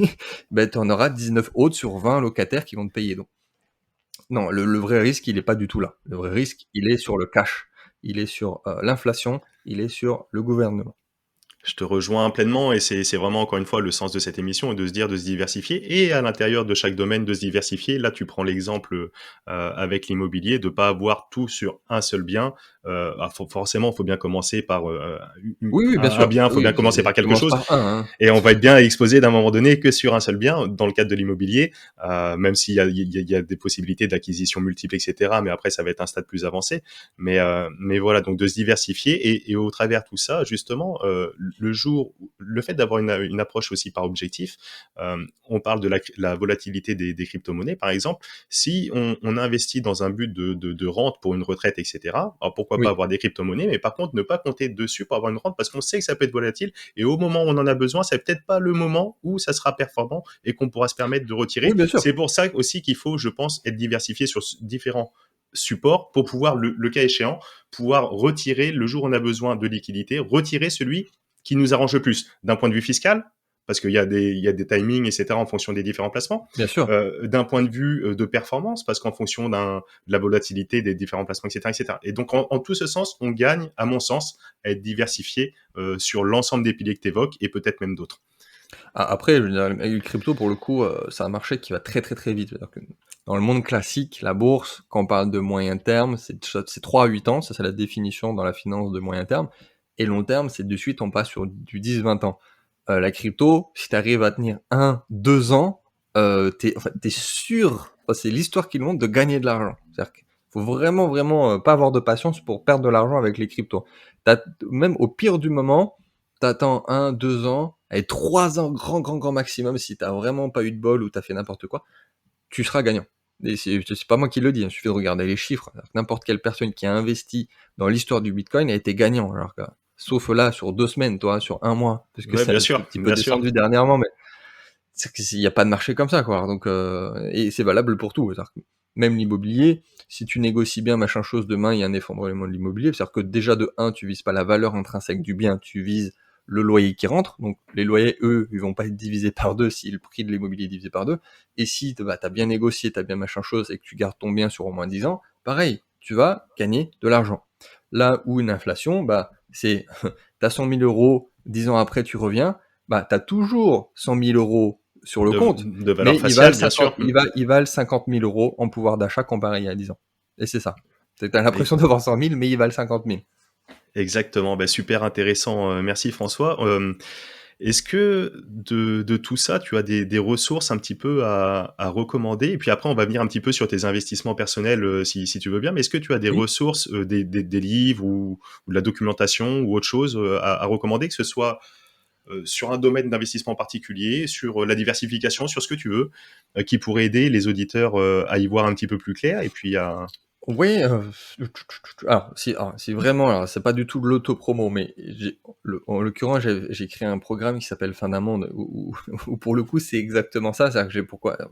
ben, tu en auras 19 autres sur 20 locataires qui vont te payer. Donc, non, le vrai risque, il est pas du tout là. Le vrai risque, il est sur le cash. Il est sur l'inflation. Il est sur le gouvernement.
Je te rejoins pleinement et c'est vraiment encore une fois le sens de cette émission, de se dire de se diversifier et à l'intérieur de chaque domaine de se diversifier. Là, tu prends l'exemple, avec l'immobilier, de pas avoir tout sur un seul bien. Forcément, faut bien commencer par, u
Oui, oui, bien
un
sûr.
bien, faut
Oui,
bien commencer par quelque
commence
chose
par un, hein.
et on va être bien exposé d'un moment donné que sur un seul bien dans le cadre de l'immobilier, même s'il y a des possibilités d'acquisition multiples, etc. Mais après, ça va être un stade plus avancé. Mais voilà, donc de se diversifier et au travers de tout ça, justement, le fait d'avoir une approche aussi par objectif, on parle de la volatilité des crypto-monnaies, par exemple. Si on investit dans un but de rente pour une retraite, etc., alors pourquoi pas
Oui.
avoir des crypto-monnaies, mais par contre, ne pas compter dessus pour avoir une rente parce qu'on sait que ça peut être volatile et au moment où on en a besoin, c'est peut-être pas le moment où ça sera performant et qu'on pourra se permettre de
Oui,
retirer.
bien sûr.
C'est pour ça aussi qu'il faut, je pense, être diversifié sur différents supports pour pouvoir, le cas échéant, pouvoir retirer le jour où on a besoin de liquidité, retirer celui qui nous arrange le plus d'un point de vue fiscal, parce qu'il y a des timings, etc., en fonction des différents placements.
Bien sûr.
D'un point de vue de performance, parce qu'en fonction de la volatilité des différents placements, etc., etc. Et donc, en tout ce sens, on gagne, à mon sens, à être diversifié sur l'ensemble des piliers que tu évoques et peut-être même d'autres.
Après, je veux dire, avec le crypto, pour le coup, c'est un marché qui va très, très, très vite. C'est-à-dire que dans le monde classique, la bourse, quand on parle de moyen terme, c'est 3 à 8 ans, ça c'est la définition dans la finance de moyen terme. Et long terme, c'est de suite, on passe sur du 10-20 ans. La crypto, si tu arrives à tenir 1-2 ans, t'es sûr, enfin, c'est l'histoire qui le montre, de gagner de l'argent. C'est-à-dire qu'il faut vraiment, vraiment pas avoir de patience pour perdre de l'argent avec les cryptos. Même au pire du moment, t'attends 1-2 ans, allez, 3 ans, grand, grand, grand maximum, si t'as vraiment pas eu de bol ou t'as fait n'importe quoi, tu seras gagnant. Et c'est pas moi qui le dis, hein, il suffit de regarder les chiffres. N'importe quelle personne qui a investi dans l'histoire du Bitcoin a été gagnant. Sauf là, sur 2 semaines, toi, sur un mois, parce que
Ouais,
ça a
bien
un
sûr,
petit peu
bien sûr.
descendu dernièrement, mais c'est qu'il n'y a pas de marché comme ça, quoi. Donc, et c'est valable pour tout. C'est-à-dire que même l'immobilier, si tu négocies bien machin chose, demain il y a un effondrement de l'immobilier. C'est-à-dire que déjà de un, tu vises pas la valeur intrinsèque du bien, tu vises le loyer qui rentre. Donc les loyers, eux, ils vont pas être divisés par deux si le prix de l'immobilier est divisé par deux. Et si bah, tu as bien négocié, tu as bien machin chose et que tu gardes ton bien sur au moins 10 ans, pareil, tu vas gagner de l'argent. Là où une inflation, bah, c'est t'as 100 000 euros, 10 ans après tu reviens, bah, t'as toujours 100 000 euros sur le compte,
De valeur
mais
faciale, bien sûr.
ils valent 50 000 euros en pouvoir d'achat comparé à il y a 10 ans. Et c'est ça. T'as
Et-
l'impression d'avoir 100 000, mais ils valent 50 000.
Exactement, bah, super intéressant. Merci François. Est-ce que de tout ça, tu as des ressources un petit peu à recommander? Et puis après, on va venir un petit peu sur tes investissements personnels, si tu veux bien. Mais est-ce que tu as des
Oui.
ressources, des livres ou de la documentation ou autre chose à recommander, que ce soit sur un domaine d'investissement particulier, sur la diversification, sur ce que tu veux, qui pourrait aider les auditeurs à y voir un petit peu plus clair et puis à...
Oui, alors, si vraiment, alors, c'est pas du tout de l'auto-promo, mais en l'occurrence, j'ai créé un programme qui s'appelle Fin d'un monde, où pour le coup, c'est exactement ça. C'est-à-dire que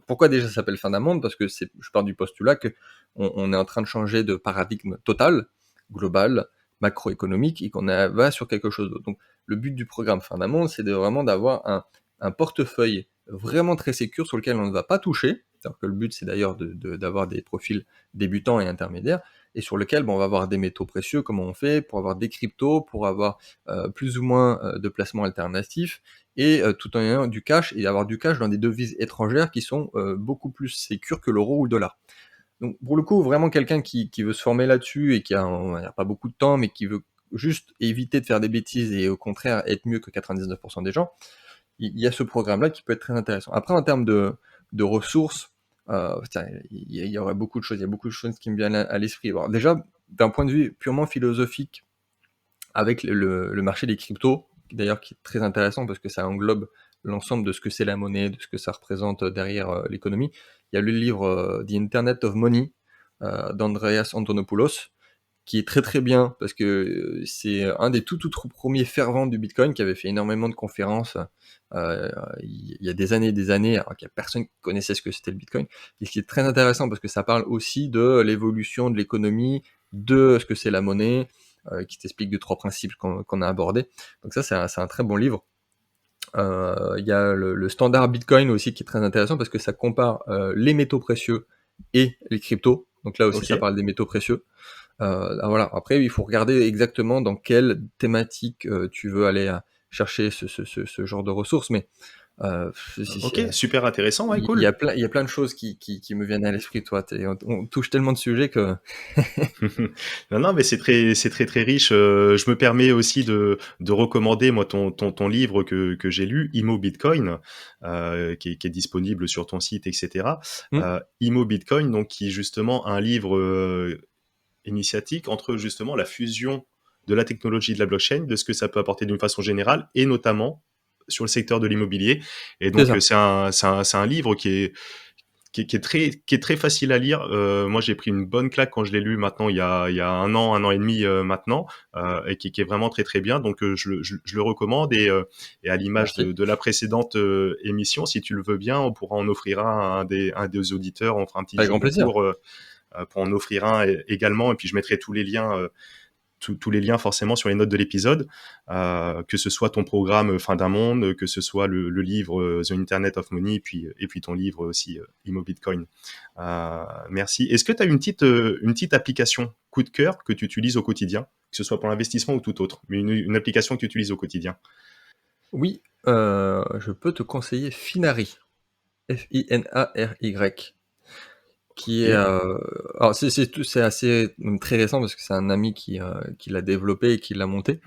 pourquoi déjà ça s'appelle Fin d'un monde? Parce que je pars du postulat que on est en train de changer de paradigme total, global, macroéconomique, et va sur quelque chose d'autre. Donc, le but du programme Fin d'un monde, c'est vraiment d'avoir un portefeuille vraiment très sécure sur lequel on ne va pas toucher. C'est-à-dire que le but, c'est d'ailleurs d'avoir des profils débutants et intermédiaires, et sur lequel on va avoir des métaux précieux, comment on fait, pour avoir des cryptos, pour avoir plus ou moins de placements alternatifs, et tout en ayant du cash, et avoir du cash dans des devises étrangères qui sont beaucoup plus sécures que l'euro ou le dollar. Donc pour le coup, vraiment quelqu'un qui veut se former là-dessus, et qui a pas beaucoup de temps, mais qui veut juste éviter de faire des bêtises, et au contraire être mieux que 99% des gens, il y a ce programme-là qui peut être très intéressant. Après, en termes de ressources, il y aurait beaucoup de choses. Il y a beaucoup de choses qui me viennent à l'esprit. Alors, déjà, d'un point de vue purement philosophique, avec le marché des cryptos, d'ailleurs qui est très intéressant parce que ça englobe l'ensemble de ce que c'est la monnaie, de ce que ça représente derrière l'économie. Il y a le livre The Internet of Money d'Andreas Antonopoulos, qui est très très bien parce que c'est un des tout premiers fervents du Bitcoin, qui avait fait énormément de conférences il y a des années, alors qu'il n'y a personne qui connaissait ce que c'était le Bitcoin. Et ce qui est très intéressant parce que ça parle aussi de l'évolution de l'économie, de ce que c'est la monnaie, qui t'explique 2-3 principes qu'on a abordés. Donc ça, c'est un très bon livre. Il y a le standard Bitcoin aussi qui est très intéressant parce que ça compare les métaux précieux et les cryptos. Donc là aussi,
Ok.
ça parle des métaux précieux. Voilà. Après, il faut regarder exactement dans quelle thématique tu veux aller chercher ce genre de ressources, mais
OK, super intéressant, ouais,
il y
cool.
a plein de choses qui me viennent à l'esprit, toi. On touche tellement de sujets que
Non, non, mais c'est très, très riche. Je me permets aussi de recommander, moi, ton livre que j'ai lu, Immo Bitcoin, qui est disponible sur ton site, et cetera.
mmh,
Immo Bitcoin, donc qui est justement un livre, initiatique entre justement la fusion de la technologie de la blockchain, de ce que ça peut apporter d'une façon générale et notamment sur le secteur de l'immobilier. Et
c'est
donc,
ça.
c'est un livre qui est très facile à lire. Moi, j'ai pris une bonne claque quand je l'ai lu maintenant, il y a un an et demi maintenant, et qui est vraiment très très bien. Donc, je le recommande et à l'image
Merci.
de la précédente émission, si tu le veux bien, on pourra en offrir un des auditeurs. On fera un petit
Avec
jeu
grand plaisir.
concours pour en offrir un également. Et puis, je mettrai tous les liens. Tous les liens forcément sur les notes de l'épisode, que ce soit ton programme Fin d'un monde, que ce soit le livre The Internet of Money, et puis ton livre aussi Immo Bitcoin. Merci. Est-ce que tu as une petite application coup de cœur que tu utilises au quotidien, que ce soit pour l'investissement ou tout autre, mais une application que tu utilises au quotidien?
Oui, je peux te conseiller Finary, Finary, qui est,
Ok,
alors c'est assez même très récent parce que c'est un ami qui l'a développé et qui l'a monté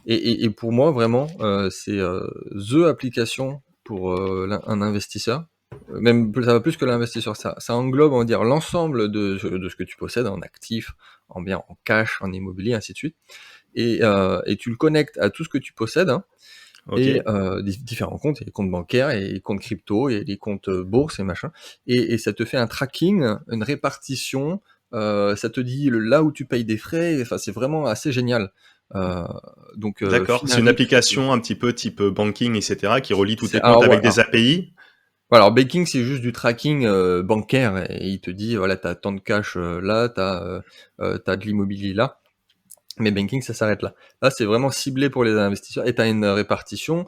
et pour moi vraiment, c'est, the application pour, un investisseur, même plus ça va plus que l'investisseur, ça englobe, on va dire, l'ensemble de ce que tu possèdes en actifs, en biens, en cash, en immobilier, ainsi de suite et tu le connectes à tout ce que tu possèdes, hein,
ok,
et différents comptes. Il y a les comptes bancaires, et les comptes crypto, et les comptes, bourse et machin et ça te fait un tracking, une répartition, ça te dit là où tu payes des frais, enfin, c'est vraiment assez génial. Heu, donc
d'accord. C'est une
Finary, tout simplement.
application un petit peu type banking, etc., qui relie tous
C'est
tes comptes
alors ouais,
avec des API.
alors Baking, c'est juste du tracking, bancaire et il te dit: «Voilà, tu as tant de cash, là, tu as de l'immobilier là». Mais banking, ça s'arrête là. Là, c'est vraiment ciblé pour les investisseurs et tu as une répartition,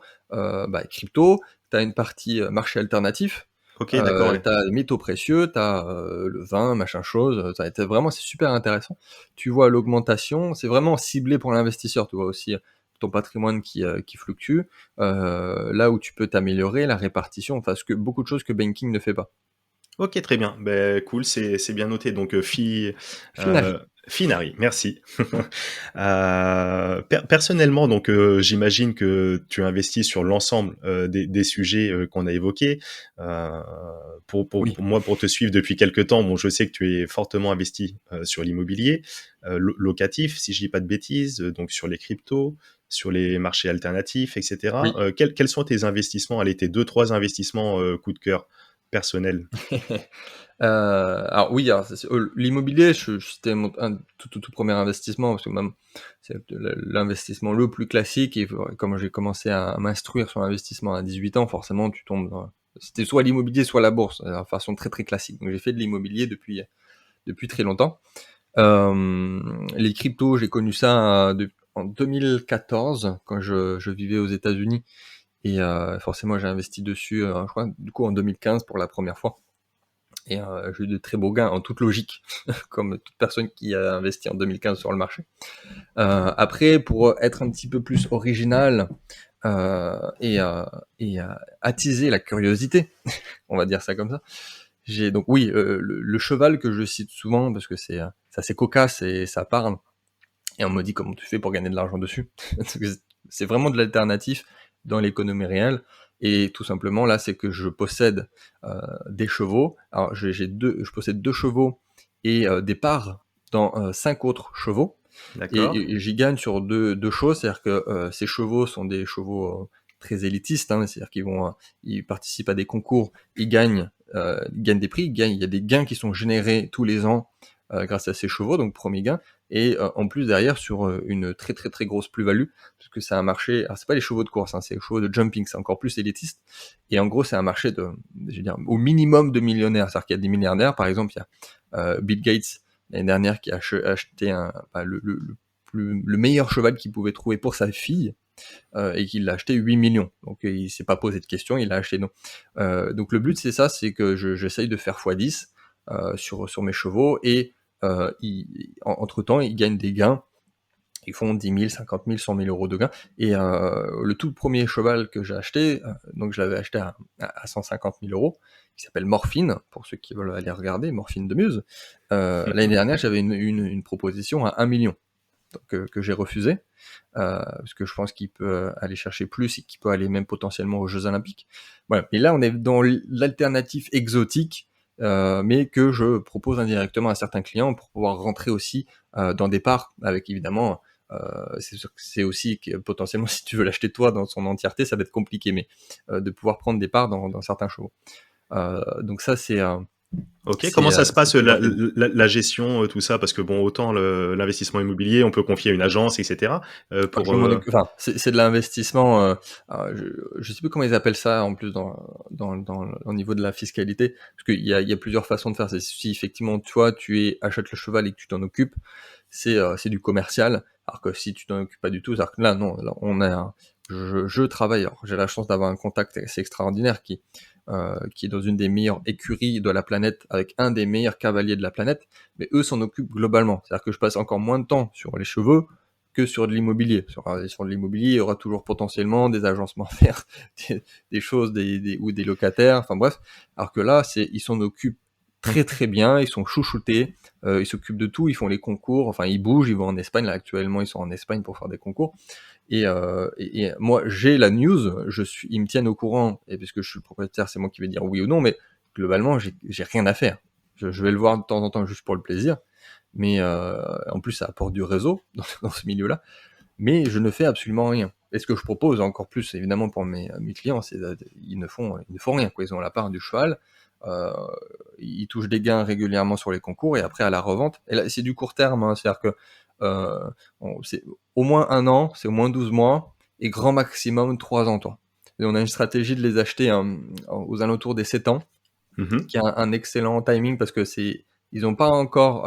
crypto, tu as une partie, marché alternatif,
Ok, d'accord, ouais.
tu as les métaux précieux, tu as, le vin, machin chose, tu vraiment c'est super intéressant. Tu vois l'augmentation, c'est vraiment ciblé pour l'investisseur. Tu vois aussi, ton patrimoine qui fluctue, là où tu peux t'améliorer, la répartition, enfin ce que beaucoup de choses que banking ne fait pas.
Ok, très bien. Ben, cool, c'est bien noté. Donc,
Finari.
Finari, merci. Personnellement, donc, j'imagine que tu investis sur l'ensemble des sujets qu'on a évoqués. Euh,
Oui.
pour moi, pour te suivre depuis quelques temps, bon, je sais que tu es fortement investi sur l'immobilier locatif, si je dis pas de bêtises, donc sur les cryptos, sur les marchés alternatifs, etc.
Oui.
Quels sont tes investissements, allez, tes deux, trois investissements coup de cœur personnels?
Alors oui, alors l'immobilier, c'était mon un tout 1er investissement parce que même c'est l'investissement le plus classique et comme j'ai commencé à m'instruire sur l'investissement à 18 ans, forcément tu tombes dans c'était soit l'immobilier, soit la bourse, de façon très, très classique. Donc j'ai fait de l'immobilier depuis très longtemps. Les cryptos, j'ai connu ça, en 2014 quand je vivais aux États-Unis et forcément j'ai investi dessus, je crois du coup en 2015 pour la première fois. Et j'ai eu de très beaux gains en toute logique, comme toute personne qui a investi en 2015 sur le marché. Après, pour être un petit peu plus original et, attiser la curiosité, on va dire ça comme ça, j'ai donc oui, le cheval que je cite souvent parce que c'est assez cocasse et ça parle, et on me dit: «Comment tu fais pour gagner de l'argent dessus?» C'est vraiment de l'alternatif dans l'économie réelle et tout simplement là, c'est que je possède, des chevaux. Alors je possède 2 chevaux et des parts dans, 5 autres chevaux
D'accord.
et j'y gagne sur deux choses. C'est-à-dire que, ces chevaux sont des chevaux, très élitistes, hein. C'est-à-dire ils participent à des concours, ils gagnent des prix, il y a des gains qui sont générés tous les ans, grâce à ces chevaux, donc premier gain et en plus derrière sur, une très, très, très grosse plus-value, parce que c'est un marché alors c'est pas les chevaux de course, hein, c'est les chevaux de jumping, c'est encore plus élitiste et en gros, c'est un marché je veux dire, au minimum de millionnaires. C'est-à-dire qu'il y a des milliardaires, par exemple, il y a, Bill Gates, l'année dernière, qui a acheté le meilleur cheval qu'il pouvait trouver pour sa fille, et qu'il l'a acheté 8 millions. Donc il s'est pas posé de questions, il l'a acheté donc le but c'est ça, c'est que j'essaye de faire x10 sur mes chevaux et entre temps, ils gagnent des gains Ils font 10 000, 50 000, 100 000 euros de gains. Et le tout premier cheval que j'ai acheté, donc je l'avais acheté à 150 000 euros, qui s'appelle Morphine, pour ceux qui veulent aller regarder, Morphine de Muse. L'année dernière, j'avais une proposition à 1 million que j'ai refusé, parce que je pense qu'il peut aller chercher plus et qu'il peut aller même potentiellement aux Jeux Olympiques. Voilà. Et là, on est dans l'alternative exotique, mais que je propose indirectement à certains clients pour pouvoir rentrer aussi dans des parts avec évidemment. C'est sûr que c'est aussi que potentiellement, si tu veux l'acheter toi dans son entièreté, ça va être compliqué, mais de pouvoir prendre des parts dans certains chevaux. Donc ça,
Ok, comment ça se
c'est
passe
potentiel.
la gestion, tout ça? Parce que bon, autant l'investissement immobilier, on peut confier à une agence, etc. Pour
Je m'en occupe, enfin, c'est de l'investissement. Je sais plus comment ils appellent ça en plus au niveau de la fiscalité, parce qu'il y a plusieurs façons de faire. Si effectivement toi achètes le cheval et que tu t'en occupes, c'est du commercial. Alors que si tu t'en occupes pas du tout, c'est-à-dire que là non, là, je travaille. Alors, j'ai la chance d'avoir un contact assez extraordinaire qui est dans une des meilleures écuries de la planète avec un des meilleurs cavaliers de la planète, mais eux s'en occupent globalement. C'est-à-dire que je passe encore moins de temps sur les cheveux que sur de l'immobilier. Sur de l'immobilier, il y aura toujours potentiellement des agencements à faire, des choses, ou des locataires, enfin bref. Alors que là, ils s'en occupent très très bien, ils sont chouchoutés, ils s'occupent de tout, ils font les concours, enfin ils bougent, ils vont en Espagne, là actuellement ils sont en Espagne pour faire des concours. Et moi j'ai la news, ils me tiennent au courant, et puisque je suis le propriétaire, c'est moi qui vais dire oui ou non, mais globalement j'ai rien à faire. Je vais le voir de temps en temps juste pour le plaisir, mais en plus ça apporte du réseau dans ce milieu-là, mais je ne fais absolument rien. Et ce que je propose encore plus, évidemment, pour mes clients, c'est ils ne font rien, quoi. Ils ont la part du cheval, euh, ils touchent des gains régulièrement sur les concours, et après à la revente. Et là, c'est du court terme, hein, c'est-à-dire que c'est au moins 1 an, c'est au moins 12 mois, et grand maximum 3 ans, toi. Et on a une stratégie de les acheter aux alentours des 7 ans,
Mhm.
qui a un excellent timing parce que ils n'ont pas encore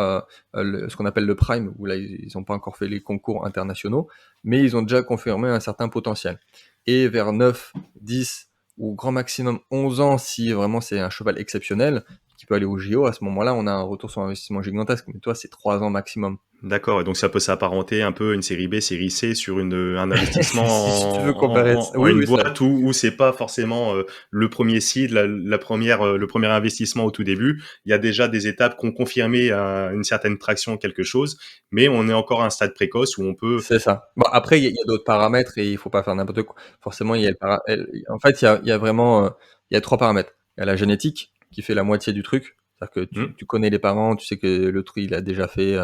ce qu'on appelle le prime, où là ils n'ont pas encore fait les concours internationaux, mais ils ont déjà confirmé un certain potentiel. Et vers 9, 10 ou grand maximum 11 ans, si vraiment c'est un cheval exceptionnel qui peut aller au JO, à ce moment-là on a un retour sur investissement gigantesque. Mais toi, c'est 3 ans maximum.
D'accord, et donc ça peut s'apparenter un peu à une série B, série C sur un
Si tu veux
investissement
comparer,
en
oui,
une
oui, ça.
boîte où c'est pas forcément le premier seed, la première, le premier investissement au tout début. Il y a déjà des étapes qui ont confirmé une certaine traction, quelque chose, mais on est encore à un stade précoce où on peut.
C'est ça. Bon, après, il y a d'autres paramètres et il faut pas faire n'importe quoi. Forcément, en fait, il y a vraiment, il y a 3 paramètres. Il y a la génétique qui fait la moitié du truc. C'est-à-dire que
Hmm.
tu connais les parents, tu sais que le truc, il a déjà fait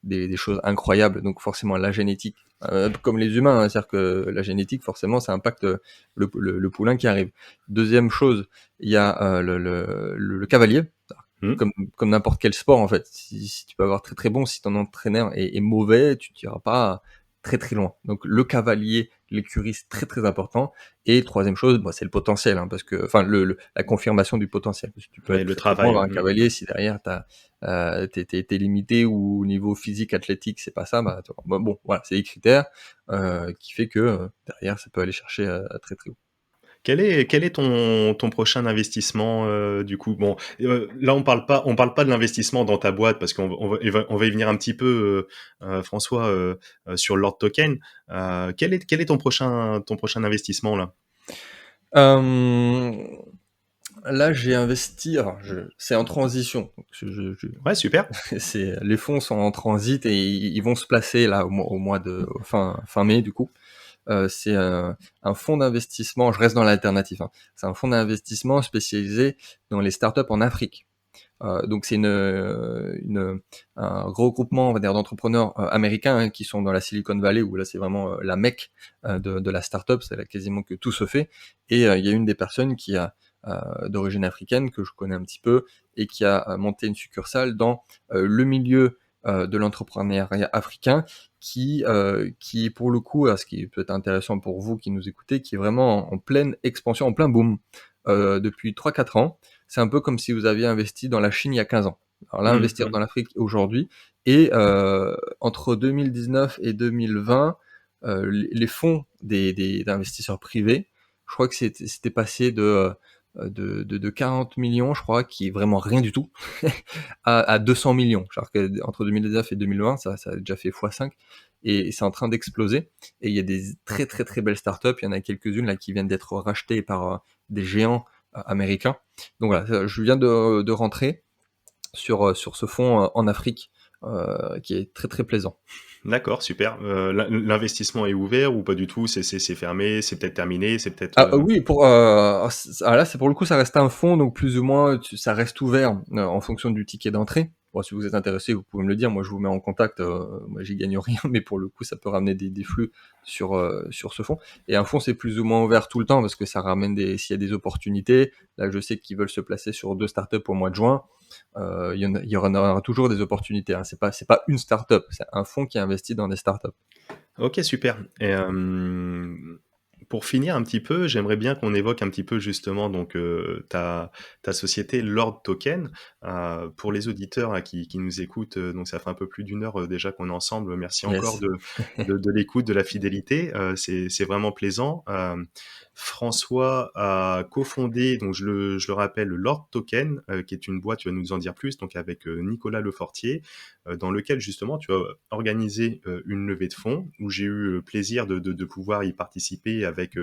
des choses incroyables. Donc forcément, la génétique, comme les humains, hein, c'est-à-dire que la génétique, forcément, ça impacte le poulain qui arrive. Deuxième chose, il y a le cavalier.
Hmm.
Comme n'importe quel sport en fait. Si tu peux avoir très très bon, si ton entraîneur est mauvais, tu n'iras pas très très loin. Donc le cavalier, l'écurie, c'est très très important. Et troisième chose, bah, c'est le potentiel, hein, parce que, enfin, la confirmation du potentiel. Parce que tu peux
Ouais,
être
le
très très bon
travail.
dans un
Hmm.
cavalier, si derrière t'es limité ou au niveau physique, athlétique, c'est pas ça, bon, voilà, c'est des critères qui fait que derrière ça peut aller chercher très très haut.
Quel est ton prochain investissement du coup? Bon, là on parle pas de l'investissement dans ta boîte parce qu'on va y venir un petit peu, François, sur Lord Token. Quel est ton prochain investissement là?
Euh, Là, j'ai investi. Alors, c'est en transition. Donc,
Ouais, super.
les fonds sont en transit et ils vont se placer là au mois de fin mai du coup. C'est un fonds d'investissement. Je reste dans l'alternative, hein. C'est un fonds d'investissement spécialisé dans les startups en Afrique. Donc c'est un regroupement, on va dire, d'entrepreneurs américains, hein, qui sont dans la Silicon Valley, où là c'est vraiment la mecque de la startup, c'est là quasiment que tout se fait. Et il y a une des personnes qui a d'origine africaine que je connais un petit peu et qui a monté une succursale dans le milieu de l'entrepreneuriat africain, qui pour le coup, ce qui peut être intéressant pour vous qui nous écoutez, qui est vraiment en pleine expansion, en plein boom depuis 3-4 ans. C'est un peu comme si vous aviez investi dans la Chine il y a 15 ans. Alors là,
Mmh,
investir
mmh.
dans l'Afrique aujourd'hui, et entre 2019 et 2020, les fonds d'investisseurs privés, je crois que c'était passé de de 40 millions, je crois, qui est vraiment rien du tout, à 200 millions. Alors que entre 2019 et 2020, ça a déjà fait x5 et c'est en train d'exploser. Et il y a des très très très belles startups. Il y en a quelques-unes là qui viennent d'être rachetées par des géants américains. Donc voilà, je viens de rentrer sur ce fonds en Afrique qui est très très plaisant.
D'accord, super. L'investissement est ouvert ou pas du tout? C'est fermé, c'est peut-être terminé, c'est peut-être,
Oui, là, c'est pour le coup, ça reste un fonds, donc plus ou moins, ça reste ouvert en fonction du ticket d'entrée. Bon, si vous êtes intéressé, vous pouvez me le dire. Moi, je vous mets en contact. Moi, j'y gagne rien, mais pour le coup, ça peut ramener des flux sur ce fonds. Et un fonds, c'est plus ou moins ouvert tout le temps parce que ça ramène s'il y a des opportunités. Là, je sais qu'ils veulent se placer sur 2 startups au mois de juin. Il y en aura toujours des opportunités. Hein. C'est pas une startup, c'est un fonds qui investit dans des startups.
OK, super. Et pour finir un petit peu, j'aimerais bien qu'on évoque un petit peu justement donc ta société Lord Token. Pour les auditeurs hein, qui nous écoutent, donc ça fait un peu plus d'une heure déjà qu'on est ensemble. Merci encore
Yes.
de l'écoute, de la fidélité. C'est vraiment plaisant. François a cofondé, donc je le rappelle, Lord Token, qui est une boîte, tu vas nous en dire plus, donc avec Nicolas Lefortier, dans lequel justement tu as organisé une levée de fonds où j'ai eu le plaisir de pouvoir y participer avec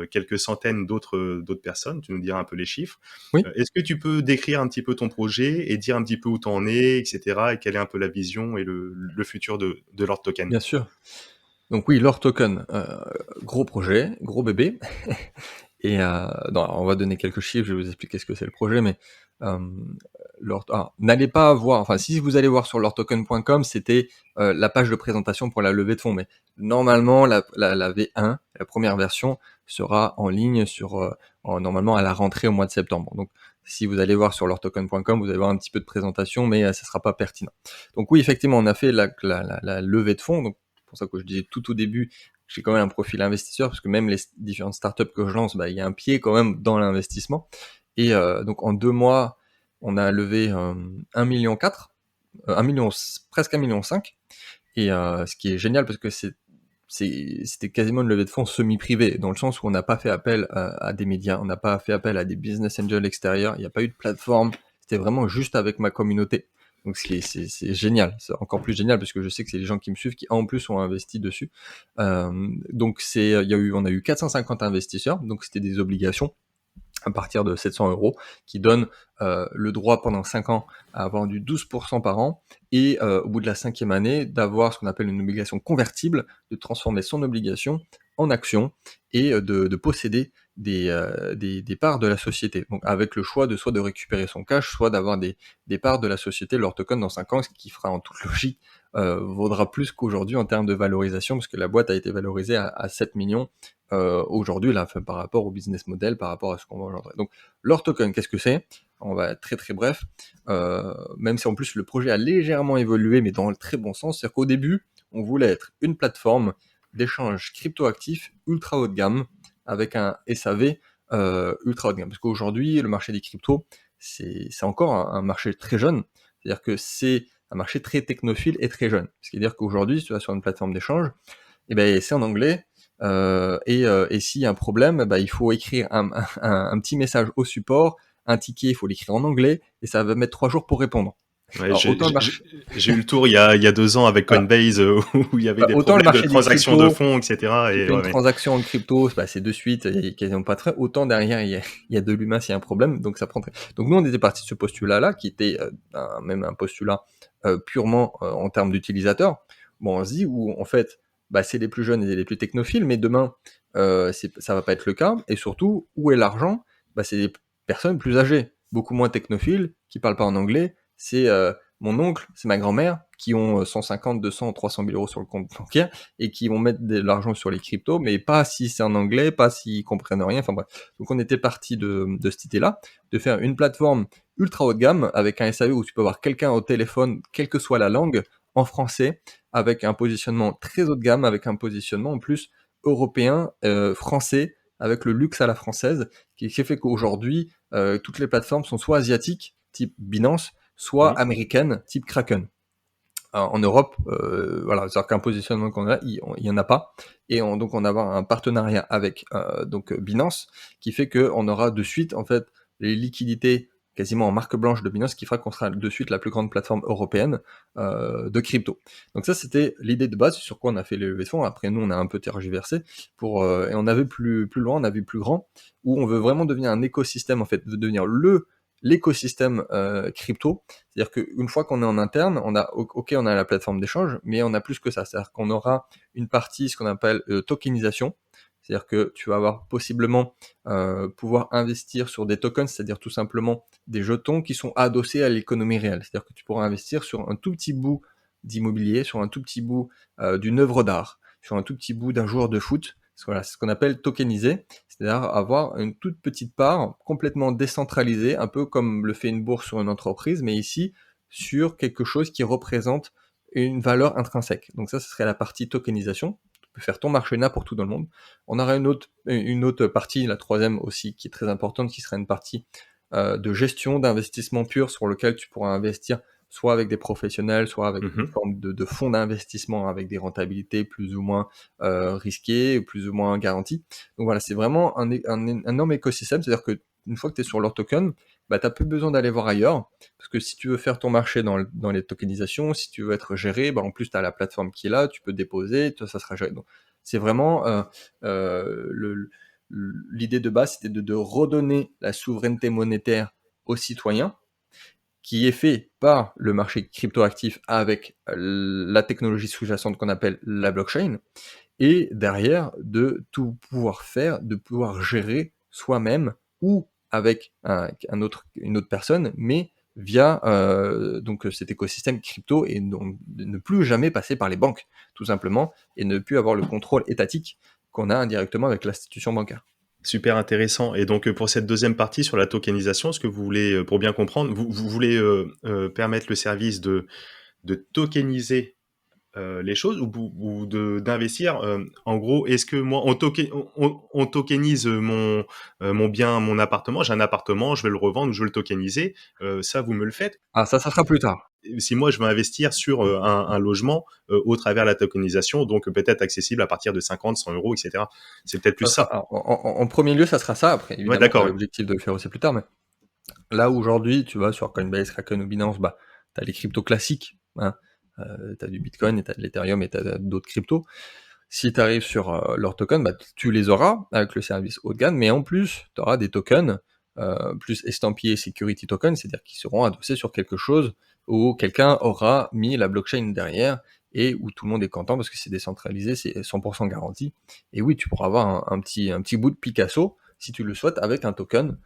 quelques centaines d'autres personnes. Tu nous diras un peu les chiffres.
Oui,
Est-ce que tu peux décrire un petit peu ton projet et dire un petit peu où t'en es, etc. et quelle est un peu la vision et le futur de Lord Token?
bien sûr. Donc oui, Lore Token, gros projet, gros bébé. Et non, alors on va donner quelques chiffres, je vais vous expliquer ce que c'est le projet, mais euh, n'allez pas voir, enfin si vous allez voir sur loretoken.com, c'était la page de présentation pour la levée de fonds, mais normalement la V1, la première version, sera en ligne normalement à la rentrée au mois de septembre. Donc si vous allez voir sur loretoken.com, vous allez voir un petit peu de présentation, mais ça sera pas pertinent. Donc oui, effectivement, on a fait la levée de fonds, donc pour ça que je disais tout au début, j'ai quand même un profil investisseur parce que même les différentes startups que je lance, il y a un pied quand même dans l'investissement. Et donc en 2 mois, on a levé 1,4 million, 1 million, presque 1,5 million. Et ce qui est génial parce que c'était quasiment une levée de fonds semi-privée, dans le sens où on n'a pas fait appel à des médias, on n'a pas fait appel à des business angels extérieurs, il n'y a pas eu de plateforme, c'était vraiment juste avec ma communauté. Donc c'est génial, c'est encore plus génial parce que je sais que c'est les gens qui me suivent qui en plus ont investi dessus. Donc on a eu 450 investisseurs, donc c'était des obligations à partir de 700 euros, qui donne le droit pendant 5 ans à avoir du 12% par an, et au bout de la 5e année, d'avoir ce qu'on appelle une obligation convertible, de transformer son obligation en action, et de posséder des parts de la société. Donc avec le choix de soit de récupérer son cash, soit d'avoir des parts de la société, leur token dans 5 ans, ce qui fera en toute logique vaudra plus qu'aujourd'hui en termes de valorisation, parce que la boîte a été valorisée à 7 millions aujourd'hui, là, par rapport au business model, par rapport à ce qu'on va engendrer. Donc, leur token, qu'est-ce que c'est? On va être très très bref, même si en plus le projet a légèrement évolué, mais dans le très bon sens. C'est-à-dire qu'au début, on voulait être une plateforme d'échange crypto-actifs ultra haut de gamme, avec un SAV ultra haut de gamme. Parce qu'aujourd'hui, le marché des cryptos, c'est encore un marché très jeune. C'est-à-dire que c'est un marché très technophile et très jeune. Ce qui veut dire qu'aujourd'hui, si tu vas sur une plateforme d'échange, eh ben, c'est en anglais. Et s'il y a un problème, il faut écrire un petit message au support, un ticket, il faut l'écrire en anglais, et ça va mettre 3 jours pour répondre.
Ouais,
Alors autant le marché,
j'ai eu le tour il y a 2 ans avec
voilà.
Coinbase où il y avait des
Autant le
problèmes de
marché des
transactions de
cryptos,
fonds, etc.
tu
Et
fais une
ouais, ouais.
transaction en crypto, c'est de suite, il y a quasiment pas de frais. Autant derrière, il y a de l'humain s'il y a un problème, donc ça prend très... Donc nous, on était parti de ce postulat-là, qui était même un postulat purement en termes d'utilisateurs. Bon, on se dit où, en fait, c'est les plus jeunes et les plus technophiles, mais demain, ça va pas être le cas. Et surtout, où est l'argent? C'est des personnes plus âgées, beaucoup moins technophiles, qui parlent pas en anglais. C'est mon oncle, c'est ma grand-mère, qui ont 150, 200, 300 000 euros sur le compte bancaire, et qui vont mettre de l'argent sur les cryptos, mais pas si c'est en anglais, pas s'ils comprennent rien, enfin bref. Donc on était parti de cette idée-là, de faire une plateforme ultra haut de gamme, avec un SAV où tu peux avoir quelqu'un au téléphone, quelle que soit la langue, en français, avec un positionnement très haut de gamme, avec un positionnement en plus européen, français, avec le luxe à la française, qui fait qu'aujourd'hui, toutes les plateformes sont soit asiatiques, type Binance, soit
Mhm.
américaines, type Kraken. en Europe, voilà, c'est-à-dire qu'un positionnement qu'on a, il y en a pas et donc on va avoir un partenariat avec, donc Binance qui fait qu'on aura de suite, en fait, les liquidités quasiment en marque blanche de Binance qui fera qu'on sera de suite la plus grande plateforme européenne, de crypto. Donc ça, c'était l'idée de base sur quoi on a fait les levées de fonds. Après nous, on a un peu tergiversé et on avait plus loin, on a vu plus grand, où on veut vraiment devenir un écosystème, en fait, de devenir l'écosystème crypto. C'est-à-dire qu'une fois qu'on est en interne, ok, on a la plateforme d'échange, mais on a plus que ça. C'est-à-dire qu'on aura une partie, ce qu'on appelle tokenisation. C'est-à-dire que tu vas avoir possiblement pouvoir investir sur des tokens, c'est-à-dire tout simplement des jetons qui sont adossés à l'économie réelle. C'est-à-dire que tu pourras investir sur un tout petit bout d'immobilier, sur un tout petit bout d'une œuvre d'art, sur un tout petit bout d'un joueur de foot. Voilà, c'est ce qu'on appelle tokeniser, c'est-à-dire avoir une toute petite part complètement décentralisée, un peu comme le fait une bourse sur une entreprise, mais ici sur quelque chose qui représente une valeur intrinsèque. Donc ça, ce serait la partie tokenisation. Tu peux faire ton marché n'importe où dans le monde. On aura une autre partie, la troisième aussi, qui est très importante, qui serait une partie de gestion d'investissement pur sur lequel tu pourras investir soit avec des professionnels, soit avec une
Mmh.
forme de fonds d'investissement avec des rentabilités plus ou moins risquées, plus ou moins garanties. Donc voilà, c'est vraiment un énorme écosystème, c'est-à-dire que une fois que tu es sur leur token, bah, tu n'as plus besoin d'aller voir ailleurs, parce que si tu veux faire ton marché dans les tokenisations, si tu veux être géré, bah, en plus tu as la plateforme qui est là, tu peux déposer, ça sera géré. Donc c'est vraiment l'idée de base, c'était de redonner la souveraineté monétaire aux citoyens, qui est fait par le marché cryptoactif avec la technologie sous-jacente qu'on appelle la blockchain, et derrière de tout pouvoir faire, de pouvoir gérer soi-même ou avec une autre personne, mais via donc cet écosystème crypto et donc de ne plus jamais passer par les banques, tout simplement, et ne plus avoir le contrôle étatique qu'on a indirectement avec l'institution bancaire.
Super intéressant. Et donc, pour cette deuxième partie sur la tokenisation, ce que vous voulez, pour bien comprendre, vous voulez, permettre le service de tokeniser les choses ou d'investir. En gros, est-ce que moi, on tokenise mon bien, mon appartement. J'ai un appartement, je vais le revendre, je veux le tokeniser. Ça, vous me le faites.
Ah, ça sera plus tard.
Si moi, je veux investir sur un logement au travers de la tokenisation, donc peut-être accessible à partir de 50, 100 euros, etc. C'est peut-être plus
Ça sera,
ça.
alors, en premier lieu, ça sera ça. Après,
Ouais,
évidemment, tu as
d'accord. Oui.
l'objectif de le faire aussi plus tard, mais là, aujourd'hui, tu vas sur Coinbase, Kraken ou Binance, bah, tu as les cryptos classiques, hein. Tu as du Bitcoin, et tu as de l'Ethereum, et tu as d'autres cryptos. Si tu arrives sur leurs tokens, bah, tu les auras avec le service haut de gamme, mais en plus, tu auras des tokens plus estampillés security tokens, c'est-à-dire qu'ils seront adossés sur quelque chose où quelqu'un aura mis la blockchain derrière et où tout le monde est content parce que c'est décentralisé, c'est 100% garanti. Et oui, tu pourras avoir un petit bout de Picasso, si tu le souhaites, avec un token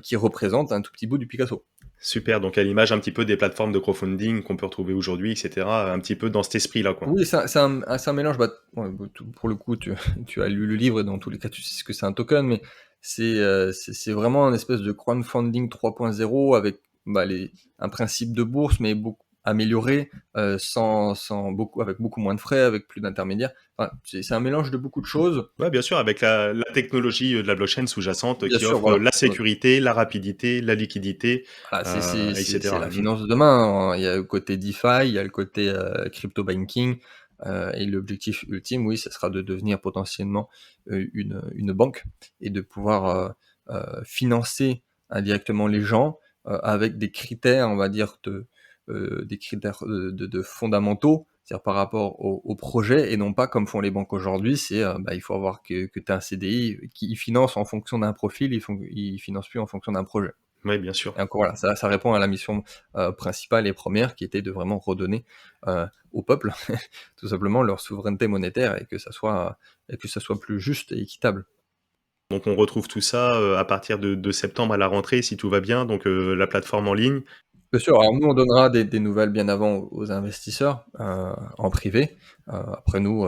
qui représente un tout petit bout du Picasso.
Super. Donc, à l'image un petit peu des plateformes de crowdfunding qu'on peut retrouver aujourd'hui, etc. Un petit peu dans cet esprit-là, quoi.
Oui, c'est un mélange. Bah, ouais, bah, pour le coup, tu as lu le livre et dans tous les cas, tu sais ce que c'est un token, mais c'est vraiment un espèce de crowdfunding 3.0 avec bah, un principe de bourse, mais beaucoup amélioré, sans beaucoup, avec beaucoup moins de frais, avec plus d'intermédiaires. Enfin, c'est un mélange de beaucoup de choses.
Ouais, bien sûr, avec la technologie de la blockchain sous-jacente
Bien
qui
sûr,
offre
voilà.
la sécurité, la rapidité, la liquidité,
Voilà, c'est
etc.
la finance de demain, hein. Il y a le côté DeFi, il y a le côté crypto banking, et l'objectif ultime, oui, ce sera de devenir potentiellement une banque et de pouvoir financer indirectement les gens avec des critères, on va dire, des critères de fondamentaux, c'est-à-dire par rapport au projet et non pas comme font les banques aujourd'hui, c'est bah, il faut avoir que tu as un CDI qui finance en fonction d'un profil, ils financent plus en fonction d'un projet.
Oui, bien sûr.
Et encore voilà, ça répond à la mission principale et première qui était de vraiment redonner au peuple tout simplement leur souveraineté monétaire et que ça soit plus juste et équitable.
Donc on retrouve tout ça à partir de septembre à la rentrée, si tout va bien. Donc la plateforme en ligne.
Bien sûr, alors nous on donnera des nouvelles bien avant aux investisseurs en privé. Après nous,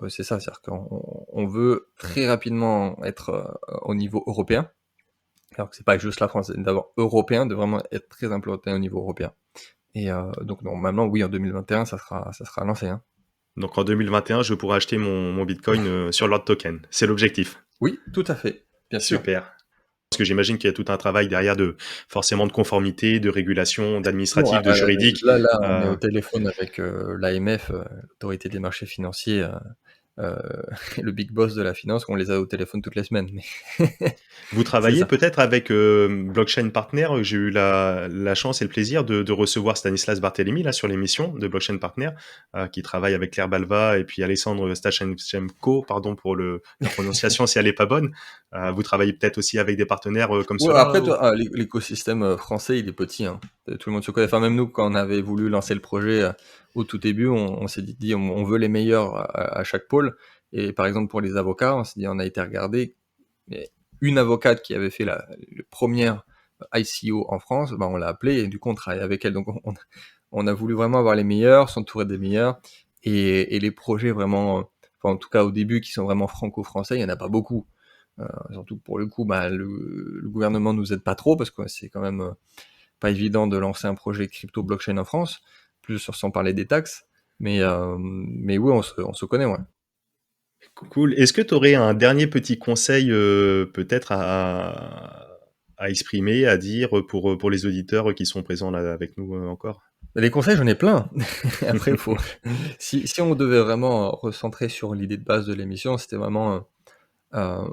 c'est ça, c'est-à-dire qu'on veut très rapidement être au niveau européen. Alors que c'est pas juste la France, c'est d'abord européen, de vraiment être très implanté au niveau européen. Et donc normalement, oui, en 2021, ça sera lancé, hein.
Donc en 2021, je pourrai acheter mon Bitcoin sur Lord Token. C'est l'objectif.
Oui, tout à fait, bien sûr.
Super. Parce que j'imagine qu'il y a tout un travail derrière de forcément de conformité, de régulation,
Bon,
d'administratif, de juridique.
là, on est
Heu,
au téléphone avec l'AMF, l'autorité des marchés financiers, euh, le big boss de la finance, on les a au téléphone toutes les semaines. Mais
Vous
c'est
travaillez
ça.
peut-être avec Blockchain Partner. J'ai eu la chance et le plaisir de recevoir Stanislas Barthélémy là sur l'émission de Blockchain Partner, qui travaille avec Claire Balva et puis Alessandre Stachenko, pardon pour la prononciation si elle est pas bonne. Vous travaillez peut-être aussi avec des partenaires comme
Ouais,
cela.
après, l'écosystème français, il est petit, hein. Tout le monde se connaît. Enfin, même nous, quand on avait voulu lancer le projet au tout début, on s'est dit on veut les meilleurs à chaque pôle. Et par exemple, pour les avocats, on s'est dit, on a été regarder mais une avocate qui avait fait le première ICO en France, bah, on l'a appelée et du coup, on travaille avec elle. Donc, on a voulu vraiment avoir les meilleurs, s'entourer des meilleurs. Et les projets vraiment, enfin, en tout cas au début, qui sont vraiment franco-français, il n'y en a pas beaucoup. Surtout que pour le coup, bah, le gouvernement nous aide pas trop parce que c'est quand même pas évident de lancer un projet crypto blockchain en France, plus sans parler des taxes. Mais oui, on se connaît, ouais.
Cool. Est-ce que tu aurais un dernier petit conseil peut-être à exprimer, à dire pour les auditeurs qui sont présents là avec nous encore?
Les conseils, j'en ai plein. Après, si on devait vraiment recentrer sur l'idée de base de l'émission, c'était vraiment euh,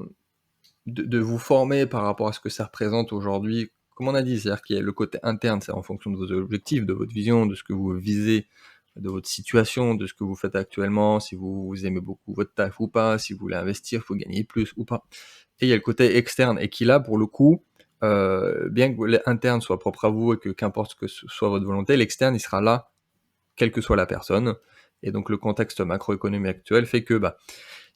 de vous former par rapport à ce que ça représente aujourd'hui. Comme on a dit, c'est-à-dire qu'il y a le côté interne, c'est en fonction de vos objectifs, de votre vision, de ce que vous visez, de votre situation, de ce que vous faites actuellement, si vous aimez beaucoup votre taf ou pas, si vous voulez investir, il faut gagner plus ou pas. Et il y a le côté externe, et qui là, pour le coup, bien que l'interne soit propre à vous et que qu'importe ce que soit votre volonté, l'externe, il sera là, quelle que soit la personne. Et donc le contexte macroéconomique actuel fait que bah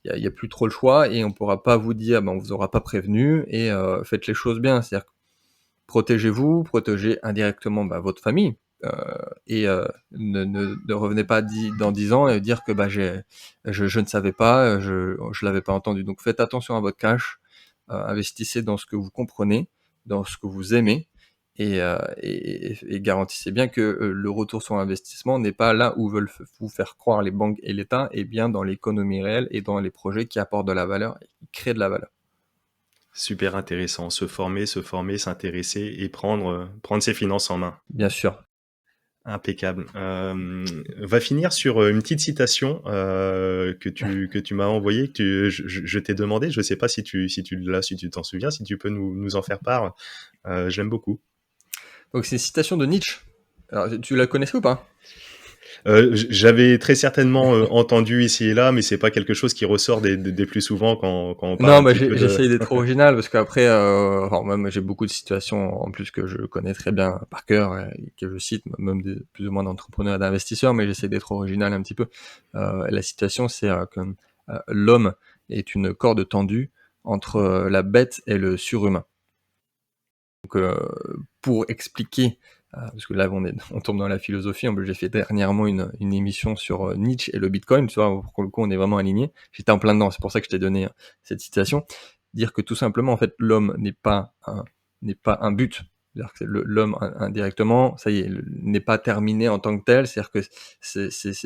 il y a plus trop le choix et on pourra pas vous dire bah, on vous aura pas prévenu et faites les choses bien, c'est-à-dire protégez-vous, protégez indirectement bah, votre famille et ne revenez pas dans 10 ans et dire que bah je ne savais pas, je l'avais pas entendu. Donc faites attention à votre cash, investissez dans ce que vous comprenez, dans ce que vous aimez et garantissez bien que le retour sur investissement n'est pas là où veulent vous faire croire les banques et l'État, et bien dans l'économie réelle et dans les projets qui apportent de la valeur et qui créent de la valeur.
Super intéressant. Se former, s'intéresser et prendre ses finances en main.
Bien sûr.
Impeccable. On va finir sur une petite citation que tu m'as envoyée, je t'ai demandé. Je sais pas si tu l'as, si tu t'en souviens, si tu peux nous en faire part. J'aime beaucoup.
Donc c'est une citation de Nietzsche. Alors tu la connaissais ou pas?
J'avais très certainement entendu ici et là, mais c'est pas quelque chose qui ressort des plus souvent quand on parle
Non,
un
bah
petit peu de.
j'essaye d'être original parce qu'après, enfin, même j'ai beaucoup de situations en plus que je connais très bien par cœur et que je cite, même plus ou moins d'entrepreneurs et d'investisseurs, mais j'essaie d'être original un petit peu. La situation, c'est que l'homme est une corde tendue entre la bête et le surhumain. Donc, pour expliquer, parce que là on tombe dans la philosophie, en plus j'ai fait dernièrement une émission sur Nietzsche et le Bitcoin, tu vois, pour le coup on est vraiment alignés. J'étais en plein dedans, c'est pour ça que je t'ai donné cette citation. Dire que tout simplement, en fait, l'homme n'est pas un but. C'est-à-dire que l'homme indirectement, ça y est, n'est pas terminé en tant que tel. C'est-à-dire que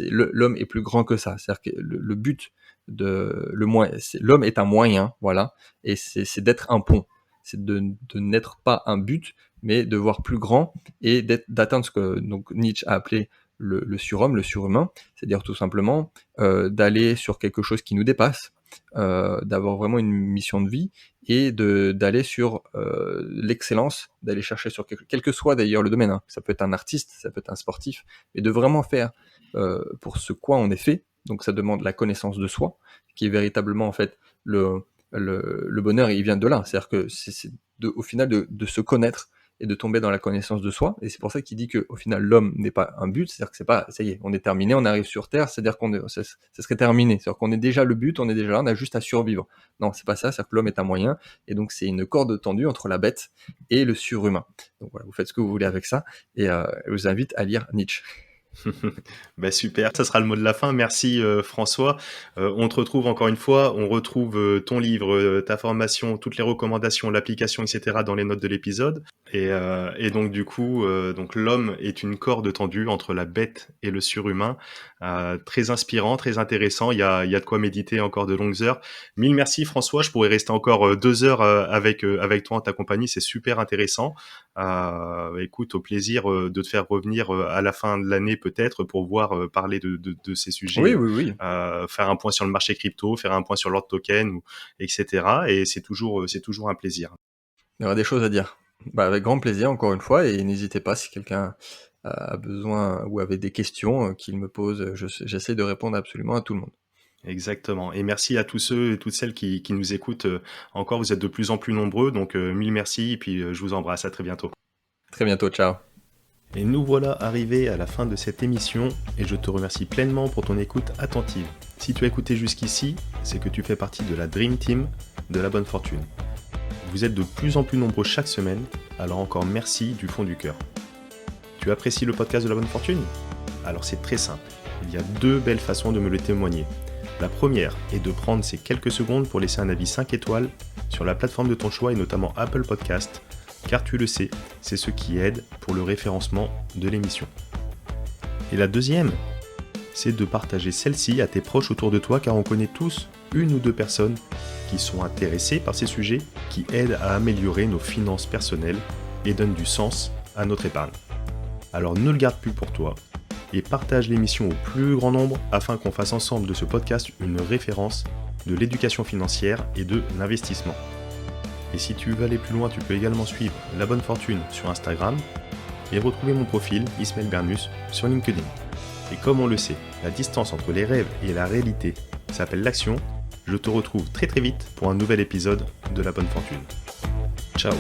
l'homme est plus grand que ça. C'est-à-dire que le but l'homme est un moyen, voilà, et c'est d'être un pont, c'est de n'être pas un but, mais de voir plus grand et d'atteindre ce que donc Nietzsche a appelé le surhomme, le surhumain, c'est-à-dire tout simplement d'aller sur quelque chose qui nous dépasse, d'avoir vraiment une mission de vie et d'aller sur l'excellence, d'aller chercher sur quel que soit d'ailleurs le domaine, hein. Ça peut être un artiste, ça peut être un sportif, mais de vraiment faire pour ce quoi on est fait. Donc ça demande la connaissance de soi, qui est véritablement en fait le bonheur, il vient de là. C'est-à-dire que c'est au final de se connaître et de tomber dans la connaissance de soi. Et c'est pour ça qu'il dit que au final l'homme n'est pas un but. C'est-à-dire que c'est pas, ça y est, on est terminé, on arrive sur Terre. C'est-à-dire ça serait terminé. C'est-à-dire qu'on est déjà le but, on est déjà là, on a juste à survivre. Non, c'est pas ça. C'est-à-dire que l'homme est un moyen. Et donc c'est une corde tendue entre la bête et le surhumain. Donc voilà, vous faites ce que vous voulez avec ça. Et je vous invite à lire Nietzsche.
Bah, super, ça sera le mot de la fin. Merci, François. On te retrouve encore une fois, on retrouve, ton livre, ta formation, toutes les recommandations, l'application et cetera dans les notes de l'épisode et donc du coup, donc l'homme est une corde tendue entre la bête et le surhumain. Très inspirant, très intéressant. Il y a de quoi méditer encore de longues heures. Mille merci François, je pourrais rester encore, 2 heures, avec toi en ta compagnie, c'est super intéressant. Écoute, au plaisir de te faire revenir à la fin de l'année peut-être pour voir parler de ces sujets,
Oui, oui, oui.
faire un point sur le marché crypto, faire un point sur l'ordre token, etc. Et c'est toujours un plaisir.
Il y aura des choses à dire. Bah, avec grand plaisir, encore une fois, et n'hésitez pas si quelqu'un a besoin ou avait des questions qu'il me pose, j'essaie de répondre absolument à tout le monde.
Exactement. Et merci à tous ceux et toutes celles qui nous écoutent encore. Vous êtes de plus en plus nombreux, donc mille merci. Et puis je vous embrasse. À très bientôt.
Très bientôt, ciao.
Et nous voilà arrivés à la fin de cette émission et je te remercie pleinement pour ton écoute attentive. Si tu as écouté jusqu'ici, c'est que tu fais partie de la Dream Team de la bonne fortune. Vous êtes de plus en plus nombreux chaque semaine, alors encore merci du fond du cœur. Tu apprécies le podcast de la bonne fortune ? Alors c'est très simple, il y a 2 belles façons de me le témoigner. La première est de prendre ces quelques secondes pour laisser un avis 5 étoiles sur la plateforme de ton choix et notamment Apple Podcast, car tu le sais, c'est ce qui aide pour le référencement de l'émission. Et la deuxième, c'est de partager celle-ci à tes proches autour de toi, car on connaît tous 1 ou 2 personnes qui sont intéressées par ces sujets, qui aident à améliorer nos finances personnelles et donnent du sens à notre épargne. Alors ne le garde plus pour toi et partage l'émission au plus grand nombre afin qu'on fasse ensemble de ce podcast une référence de l'éducation financière et de l'investissement. Et si tu veux aller plus loin, tu peux également suivre La Bonne Fortune sur Instagram et retrouver mon profil Ismaël Bernus sur LinkedIn. Et comme on le sait, la distance entre les rêves et la réalité s'appelle l'action. Je te retrouve très très vite pour un nouvel épisode de La Bonne Fortune. Ciao.